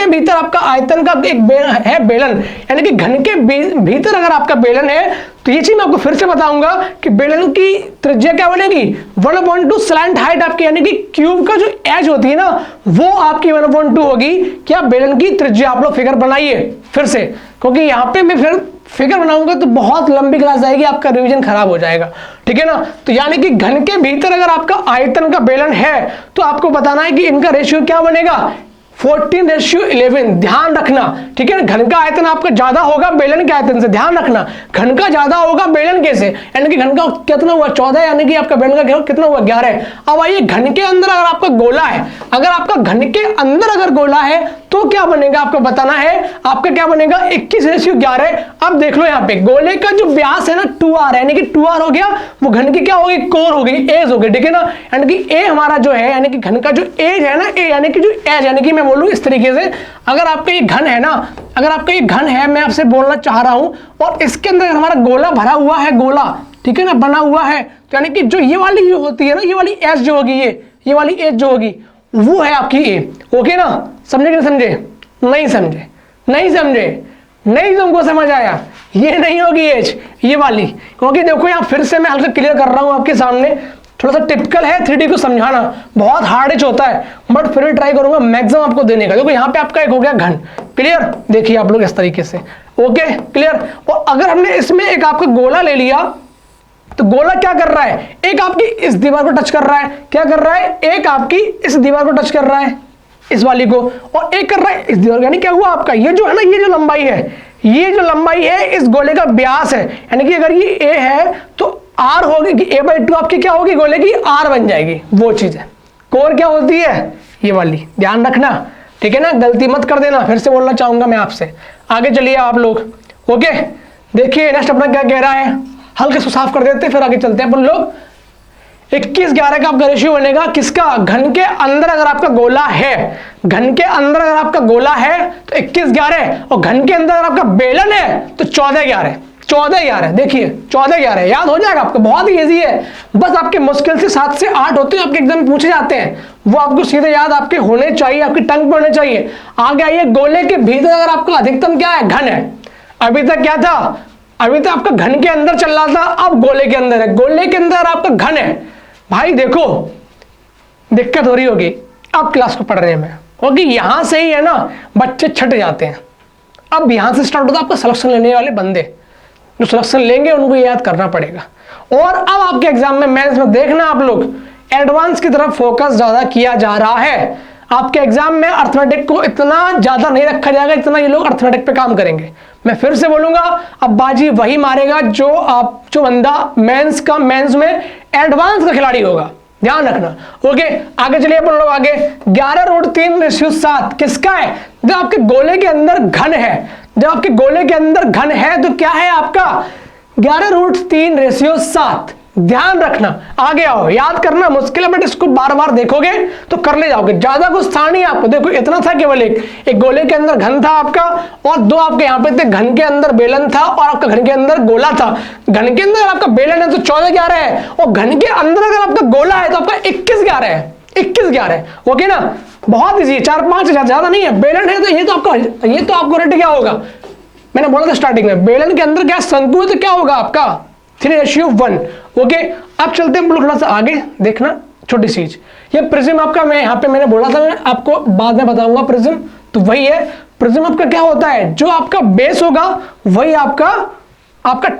भीतर आपका आयतन का एक है बेलन, यानी कि घन के भीतर अगर आपका बेलन है, तो ये चीज मैं आपको फिर से बताऊंगा कि बेलन की त्रिज्या क्या बनेगी 1/2 स्लैंट हाइट आपकी, यानी कि क्यूब का जो एज होती है ना वो आपकी 1/2 होगी। क्या बेलन की त्रिज्या, आप लोग फिगर बनाइए फिर से, क्योंकि यहाँ पे मैं फिर फिगर बनाऊंगा तो बहुत लंबी क्लास जाएगी, आपका रिवीजन खराब हो जाएगा। ठीक है ना, तो यानी कि घन के भीतर अगर आपका आयतन का बेलन है तो आपको बताना है कि इनका रेशियो क्या बनेगा 14:11। ध्यान रखना, ठीक है ना, घन का आयतन आपका ज्यादा होगा बेलन के आयतन से, ध्यान रखना, घन का ज्यादा होगा बेलन के से, यानी कि घन का कितना हुआ 14, यानी कि आपका बेलन का कितना हुआ 11। अब आइए, घन के अंदर अगर आपका गोला है, अगर आपका घन के अंदर अगर गोला है तो क्या बनेगा आपको बताना है, आपका क्या बनेगा 21:11। अब देख लो यहाँ पे गोले का जो व्यास है ना 2r, यानी कि 2r हो गया, वो घन की क्या होगी कोर हो गई, एज हो गई। ठीक है ना, यानी कि ए हमारा जो है, यानी कि घन का जो एज है ना, ए यानी कि जो एज, यानी कि मैं बोलूं इस तरीके से, अगर आपका ये घन है ना, अगर आपका ये घन है, मैं आपसे बोलना चाह रहा हूं, और इसके अंदर हमारा गोला भरा हुआ है, गोला ठीक है ना बना हुआ है, तो यानी कि जो ये वाली जो होती है ना, ये वाली एज जो होगी, ये वाली एज जो होगी वो है आपकी ए। ओके ना, समझे कि नहीं समझे, नहीं समझे, नहीं तुमको समझ आया, ये नहीं होगी एज, ये वाली, क्योंकि देखो यहाँ फिर से मैं हल्का क्लियर कर रहा हूं आपके सामने, थोड़ा सा टिपिकल है 3D को समझाना, बहुत हार्ड एज होता है, बट फिर भी ट्राई करूंगा मैक्सिमम आपको देने का। देखो यहाँ पे आपका एक हो गया घन, क्लियर, देखिए आप लोग इस तरीके से, ओके क्लियर। और अगर हमने इसमें एक आपका गोला ले लिया, तो गोला क्या कर रहा है, एक आपकी इस दीवार को टच कर रहा है, क्या कर रहा है, एक आपकी इस दीवार को टच कर रहा है, इस वाली को, और एक कर रहा है इस दीवार को। यानी क्या हुआ आपका, ये जो है ना, ये जो लंबाई है, ये जो लंबाई है इस गोले का व्यास है। यानी कि अगर ये ए है तो आर होगी, a/2 आपकी क्या होगी, गोले की आर बन जाएगी। वो चीज है। कोर क्या होती है, ये वाली, ध्यान रखना, ठीक है ना, गलती मत कर देना। फिर से बोलना चाहूंगा मैं आपसे। आगे चलिए आप लोग। ओके, देखिए नेक्स्ट अपना क्या कह रहा है, हल्के से साफ कर देते फिर आगे चलते हैं अपन लोग। 21-11 का आपका रेशियो बनेगा किसका, घन के अंदर अगर आपका गोला है, घन के अंदर अगर आपका गोला है तो 21-11, और घन के अंदर अगर आपका बेलन है तो 14-11। 14-11 देखिए, 14-11 याद हो जाएगा आपको, बहुत ही इजी है। बस आपके मुश्किल से 7 से 8 होते हैं, आपके एग्जाम में पूछे जाते हैं, वो आपको सीधे याद आपके होने चाहिए, आपकी टंग पे होने चाहिए। आगे आइए, गोले के भीतर अगर आपका अधिकतम क्या है, घन है। अभी तक क्या था, अभी तक आपका घन के अंदर चल रहा था, अब गोले के अंदर है। गोले के अंदर आपका घन है, भाई देखो दिक्कत हो रही होगी अब क्लास को पढ़ने में, क्योंकि यहां से ही है ना बच्चे छट जाते हैं। अब यहां से स्टार्ट होता है आपका सिलेक्शन लेने वाले बंदे, जो सिलेक्शन लेंगे उनको याद करना पड़ेगा। और अब आपके एग्जाम में मेंस में देखना आप लोग, एडवांस की तरफ फोकस ज्यादा किया जा रहा है। आपके एग्जाम में अर्थमेटिक को इतना ज्यादा नहीं रखा जाएगा, इतना ये लोग अर्थमेटिक पे काम करेंगे। मैं फिर से बोलूंगा, अब बाजी वही मारेगा जो बंदा मेंस में एडवांस का खिलाड़ी होगा, ध्यान रखना। ओके, आगे चलिए अपन लोग आगे। 11√3:7 किसका है, जब आपके गोले के अंदर घन है, जब आपके गोले के अंदर घन है तो क्या है आपका 11√3:7। ध्यान रखना, आगे आओ, याद करना मुश्किल है, बट इसको बार बार देखोगे तो कर ले जाओगे, ज्यादा कुछ था नहीं आपको। देखो इतना था, केवल एक गोले के अंदर घन था आपका, और दो आपके यहाँ पे थे, घन के अंदर बेलन था और आपका घन के अंदर गोला था। घन के अंदर आपका बेलन है तो 14-11 है, और घन के अंदर अगर आपका गोला है तो आपका 21-11 है। 21-11 ओके ना, बहुत ईजी, 4-5 ज्यादा नहीं है। बेलन है तो ये तो आपको रेट क्या होगा, मैंने बोला था स्टार्टिंग में, बेलन के अंदर क्या शंकु है तो क्या होगा आपका 3:1। ओके, अब चलते हैं थोड़ा सा आगे, देखना छोटी चीज, ये प्रिज्म आपका, मैं यहाँ पे मैंने बोला था, मैं आपको बाद में बताऊंगा। प्रिज्म तो वही है, प्रिज्म आपका क्या होता है, जो आपका बेस होगा वही आपका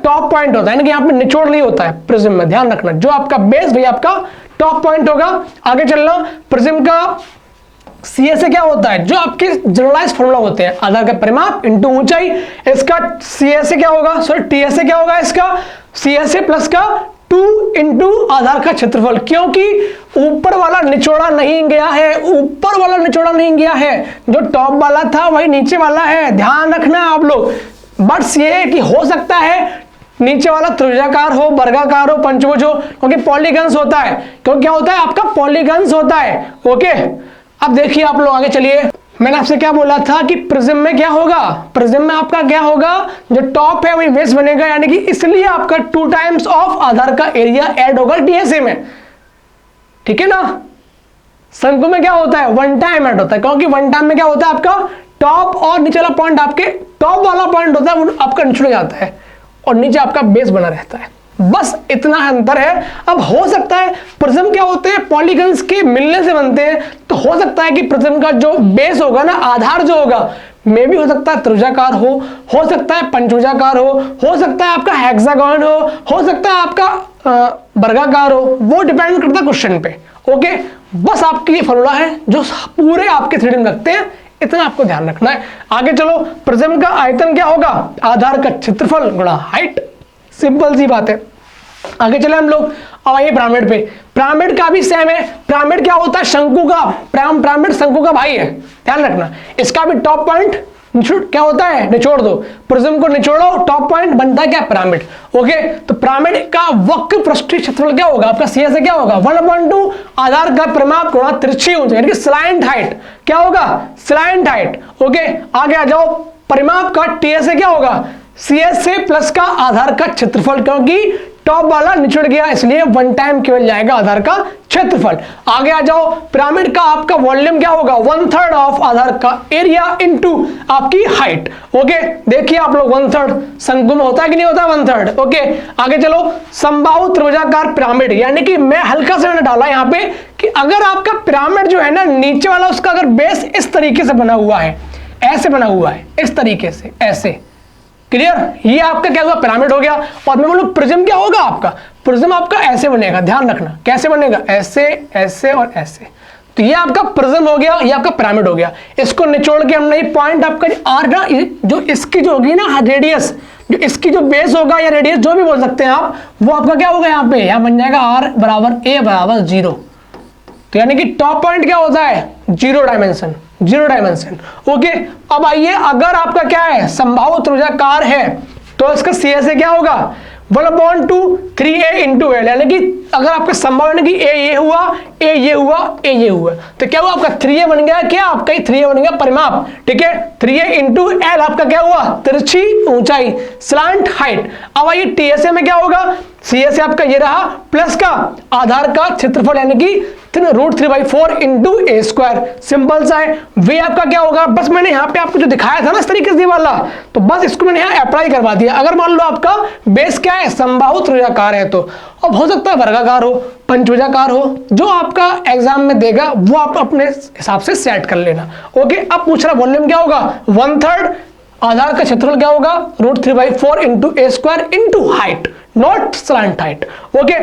टॉप पॉइंट होता है, यानी कि यहाँ पे निचोड़ नहीं होता है प्रिज्म में, ध्यान रखना। जो आपका बेस वही आपका टॉप पॉइंट होगा। आगे चलना, प्रिज्म का CSA क्या होता है, जो आपके जनरलाइज फॉर्मूला होते हैं, आधार का परिमाप इनटू ऊंचाई। इसका CSA क्या होगा, सॉरी TSA क्या होगा, इसका CSA प्लस का 2 इंटू आधार का क्षेत्रफल, क्योंकि ऊपर वाला निचोड़ा नहीं गया है, ऊपर वाला निचोड़ा नहीं गया है, जो टॉप वाला था वही नीचे वाला है, ध्यान रखना आप लोग। बट ये कि हो सकता है नीचे वाला त्रिभुजाकार हो, वर्गाकार हो, पंचभुज हो, क्योंकि पॉलीगन्स होता है, क्योंकि क्या होता है आपका पॉलीगन्स होता है। ओके, अब देखिए आप लोग आगे चलिए, मैंने आपसे क्या बोला था कि प्रिज्म में क्या होगा, प्रिज्म में आपका क्या होगा, जो टॉप है वही बेस बनेगा, यानी कि इसलिए आपका 2 टाइम्स ऑफ आधार का एरिया ऐड होगा TSA में, ठीक है ना। शंकु में क्या होता है, 1 टाइम ऐड होता है, क्योंकि 1 टाइम में क्या होता है आपका टॉप और नीचे वाला पॉइंट, आपके टॉप वाला पॉइंट होता है वो आपका निचड़ जाता है और नीचे आपका बेस बना रहता है, बस इतना अंतर है। अब हो सकता है प्रिज्म क्या होते हैं, पॉलीगन्स के मिलने से बनते हैं, तो हो सकता है कि प्रिज्म का जो बेस होगा ना, आधार जो होगा, मे भी हो सकता है त्रिभुजाकार हो सकता है पंचभुजाकार हो सकता है आपका हेक्सागोन हो सकता है आपका वर्गाकार हो, वो डिपेंड करता है क्वेश्चन पे। ओके, बस आपकी ये फॉर्मूला है जो पूरे आपके 3D में लगते हैं, इतना आपको ध्यान रखना है। आगे चलो, प्रिज्म का आयतन क्या होगा, आधार का क्षेत्रफल गुणा हाइट, सिंपल सी बात है। आगे चले हम लोग, अब आइए पिरामिड पे। पिरामिड का भी सेम है, पिरामिड क्या होता है, शंकु का, पिरामिड शंकु का भाई है, ध्यान रखना। इसका भी टॉप पॉइंट क्या होता है, निचोड़ दो, प्रिज्म को निचोड़ो, टॉप पॉइंट बनता है क्या, पिरामिड। ओके, तो पिरामिड का वक्र पृष्ठीय क्षेत्रफल क्या होगा आपका, CSA क्या होगा, 1/2 आधार का परिमाप गुणा तिरछी ऊंचाई, यानी कि स्लैंट हाइट क्या होगा, स्लैंट हाइट। ओके, आगे आ जाओ, परिमाप का TSA क्या होगा, CSA प्लस का आधार का क्षेत्रफल, क्योंकि टॉप वाला निचड़ गया इसलिए 1 टाइम केवल जाएगा आधार का क्षेत्रफल। आगे आ जाओ, पिरामिड का आपका वॉल्यूम क्या होगा, 1/3 ऑफ आधार का एरिया इनटू आपकी हाइट। ओके, देखिए आप लोग 1/3 शंकु में होता है कि नहीं होता 1/3। ओके, आगे चलो, समबाहु त्रिभुजाकार पिरामिड, यानी कि मैं हल्का से मैंने डाला यहाँ पे कि अगर आपका पिरामिड जो है ना, नीचे वाला उसका अगर बेस इस तरीके से बना हुआ है, ऐसे बना हुआ है, इस तरीके से ऐसे, क्लियर? ये आपका क्या हुआ, पिरामिड हो गया। और मैं बोलूं प्रिज्म क्या होगा आपका, प्रिज्म आपका ऐसे बनेगा, ध्यान रखना कैसे बनेगा, ऐसे ऐसे और ऐसे। तो ये आपका प्रिज्म हो गया, ये आपका पिरामिड हो गया। इसको निचोड़ के हमने पॉइंट आपका आर ना, जो इसकी जो होगी ना रेडियस, जो इसकी जो बेस होगा या रेडियस जो भी बोल सकते हैं आप, वो आपका क्या होगा यहाँ पे, यहाँ बन जाएगा आर बराबर ए बराबर 0। तो यानी कि टॉप पॉइंट क्या होता है, 0 डायमेंशन, 0 डायमेंशन। ओके, अब आइए, अगर आपका क्या है, संभाव्य त्रिभुजाकार है तो इसका सी से क्या होगा, 1/2 3a इंटू एल, यानी कि अगर आपका संभव है कि ए ये हुआ, ए ये हुआ, ए ये हुआ, तो क्या हुआ आपका 3a बन गया, क्या आपका 3a बन गया परिमाप, ठीक है। 3a इंटू एल आपका क्या हुआ, तिरछी ऊंचाई, स्लांट हाइट। अब आइए टीएसए में क्या होगा, सी से आपका ये रहा प्लस का आधार का क्षेत्रफल, यानी कि √3/4 इंटू ए स्क्वायर, सिंपल सा है। वे आपका क्या होगा, बस मैंने यहाँ पे आपको जो दिखाया था ना इस तरीके से वाला, तो बस इसको मैंने यहाँ अप्लाई करवा दिया। अगर मान लो आपका बेस क्या है, संबाहु त्रिभुजाकार है, तो अब हो सकता है वर्गाकार हो, पंचभुजाकार हो, जो आपका एग्जाम में देगा वो आप अपने हिसाब से सेट कर लेना। ओके, अब पूछ रहा वॉल्यूम क्या होगा, 1/3 आधार का क्षेत्रफल क्या होगा, √3/4 into A square into height, not slant height. Okay,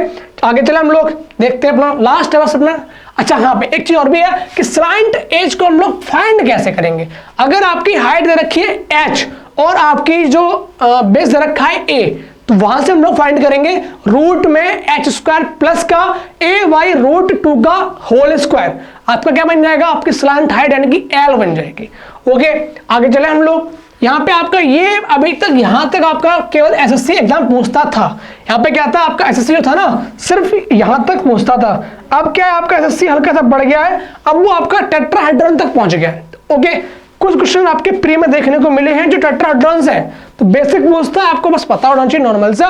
आगे चले हम लोग देखते हैं अपना लास्ट है बस अपना। अच्छा, यहाँ पे एक चीज और भी है कि स्लांट एज को हम लोग फाइंड कैसे करेंगे। अगर आपकी हाइट दे रखी है h और आपकी जो बेस दे रखा है a, तो वहां से हम लोग फाइंड करेंगे रूट में h² प्लस का a/√2 का होल स्क्वायर, आपका क्या बन जाएगा, आपकी स्लांट हाइट यानी कि l बन जाएगी। ओके, आगे चले हम लोग। यहाँ पे आपका ये अभी तक यहाँ तक आपका केवल एसएससी एग्जाम पूछता था। यहाँ पे क्या था आपका एसएससी जो था ना, सिर्फ यहाँ तक पूछता था। अब क्या है आपका एसएससी हल्का सा बढ़ गया है, अब वो आपका टेट्राहेड्रॉन तक पहुंच गया है। ओके, कुछ क्वेश्चन आपके प्री में देखने को मिले हैं जो टेट्राहेड्रॉन्स है, तो बेसिक पूछता है, आपको बस पता होना चाहिए नॉर्मल सा।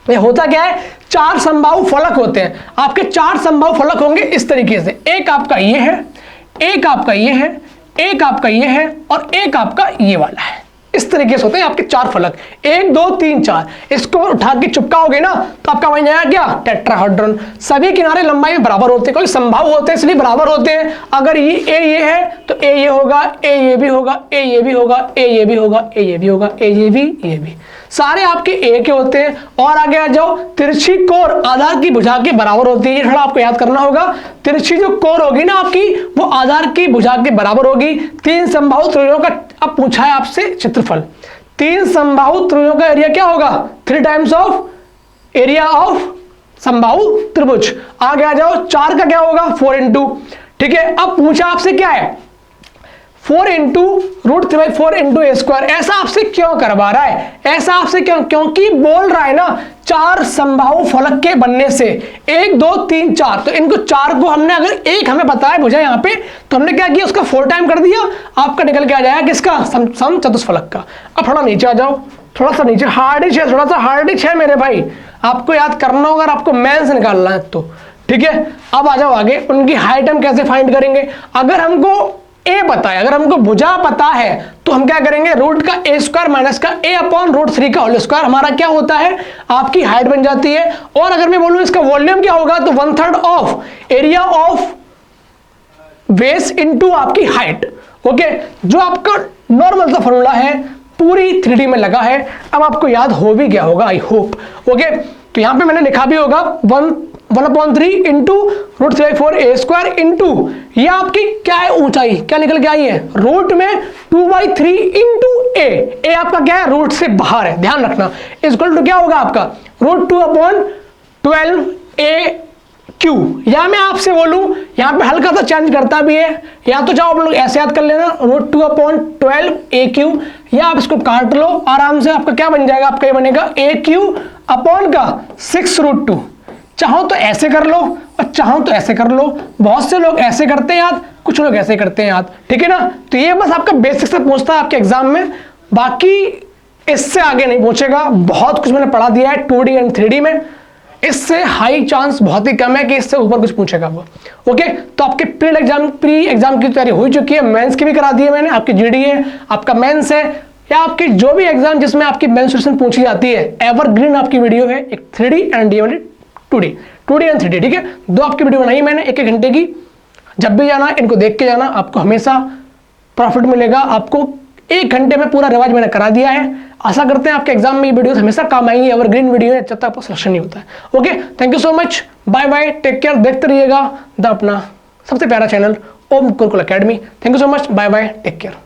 ये होता क्या है, 4 संभाव्य फलक होते हैं आपके, 4 संभाव्य फलक होंगे इस तरीके से, एक आपका ये है, एक आपका ये है, एक आपका ये है और एक आपका ये वाला है। इस तरीके से होते हैं आपके 4 फलक, 1 2 3 4। इसको उठा के चिपकाओगे ना तो आपका बन जाएगा क्या, टेट्राहेड्रॉन। सभी किनारे लंबाई में बराबर होते हैं, क्योंकि संभाव्य होते हैं इसलिए बराबर होते हैं। अगर ये है तो ए ये होगा, ए ये भी होगा, ए ये भी होगा, ए ये भी होगा, ए ये भी होगा, ए ये भी, सारे आपके ए के होते हैं। और आगे आ जाओ, तिरछी कोर आधार की भुजा के बराबर होती है, ये थोड़ा आपको याद करना होगा। तिरछी जो कोर होगी ना आपकी, वो आधार की भुजा के बराबर होगी। 3 संभाव्य त्रिभुजों का अब पूछा है आपसे क्षेत्रफल, 3 संभाव्य त्रिभुजों का एरिया क्या होगा, 3 टाइम्स ऑफ एरिया ऑफ संभाव्य त्रिभुज। आगे आ जाओ, 4 का क्या होगा, 4 इंटू, ठीक है। अब पूछा आपसे क्या है, 4 इंटू √3/4 इंटू ए स्क्वायर। ऐसा आपसे क्यों करवा रहा है, ऐसा आपसे क्यों, क्योंकि बोल रहा है ना 4 संभाव्य फलक के बनने से, 1 2 3 4, तो इनको 4 को हमने, अगर एक हमें पता है भुजा यहाँ पे, तो हमने क्या किया, उसका 4 टाइम कर दिया, आपका निकल के आ जाएगा किसका, सम चतुष्फलक का। अब थोड़ा नीचे आ जाओ, थोड़ा सा नीचे, हार्डिश है, थोड़ा सा हार्डिश है मेरे भाई, आपको याद करना होगा, आपको मेंस निकालना है तो, ठीक है। अब आ जाओ आगे, उनकी हाइट हम कैसे फाइंड करेंगे। अगर हमको ए पता है, अगर हमको भुजा पता है, तो हम क्या करेंगे, रूट का ए स्क्वायर माइनस का a/√3 का होल स्क्वायर हमारा क्या होता है, आपकी हाइट बन जाती है। और अगर मैं बोलूं इसका वॉल्यूम क्या होगा, तो 1/3 of area of base into आपकी हाइट। ओके, जो आपका नॉर्मल सा फॉर्मूला है, पूरी 3D में लगा है, अब आपको याद हो भी गया होगा आई होप। ओके, तो यहां पे मैंने लिखा भी होगा 1/3 इंटू √3/4 ए स्क्वायर इंटू, ये आपकी क्या है ऊंचाई, क्या निकल के आई है, रूट में 2/3 इंटू ए आपका क्या है, रूट से बाहर है, ध्यान रखना। इक्वल टू क्या होगा आपका, √2/12 ए क्यू। या मैं आपसे बोलूं, यहां पे हल्का सा चेंज करता भी है, या तो चाहो आप लोग ऐसे याद कर लेना √2/12 ए क्यू, या आप इसको काट लो आराम से, आपका क्या बन जाएगा, आपका ये बनेगा ए क्यू अपॉन का 6√2। चाहो तो ऐसे कर लो और चाहो तो ऐसे कर लो, बहुत से लोग ऐसे करते हैं याद, कुछ लोग ऐसे करते हैं याद, ठीक है ना। तो ये बस आपका बेसिक से पूछता है आपके एग्जाम में, बाकी इससे आगे नहीं पूछेगा। बहुत कुछ मैंने पढ़ा दिया है 2D एंड 3D में, इससे हाई चांस बहुत ही कम है कि इससे ऊपर कुछ पूछेगा वो। ओके, तो आपके प्री एग्जाम की तैयारी हो चुकी है, मेंस की भी करा दी है मैंने, आपकी जीडी है, आपका मेंस है, या आपके जो भी एग्जाम जिसमें आपकी मेंसुरेशन पूछी जाती है, एवरग्रीन आपकी वीडियो है, एक 3D एंड ये वाली 2D एंड 3D, ठीक है। 2 आपकी वीडियो बनाई मैंने 1-1 घंटे की, जब भी जाना इनको देख के जाना, आपको हमेशा प्रॉफिट मिलेगा, आपको 1 घंटे में पूरा रिवाइज मैंने करा दिया है। आशा करते हैं आपके एग्जाम में ये वीडियो हमेशा काम आएंगी, अगर ग्रीन वीडियो है जब तक आपका सिलेक्शन नहीं होता है। Okay, thank you so much, bye bye, take care. देखते रहिएगा द अपना सबसे प्यारा channel Om Gurukul academy. Thank you so much, bye bye, take care.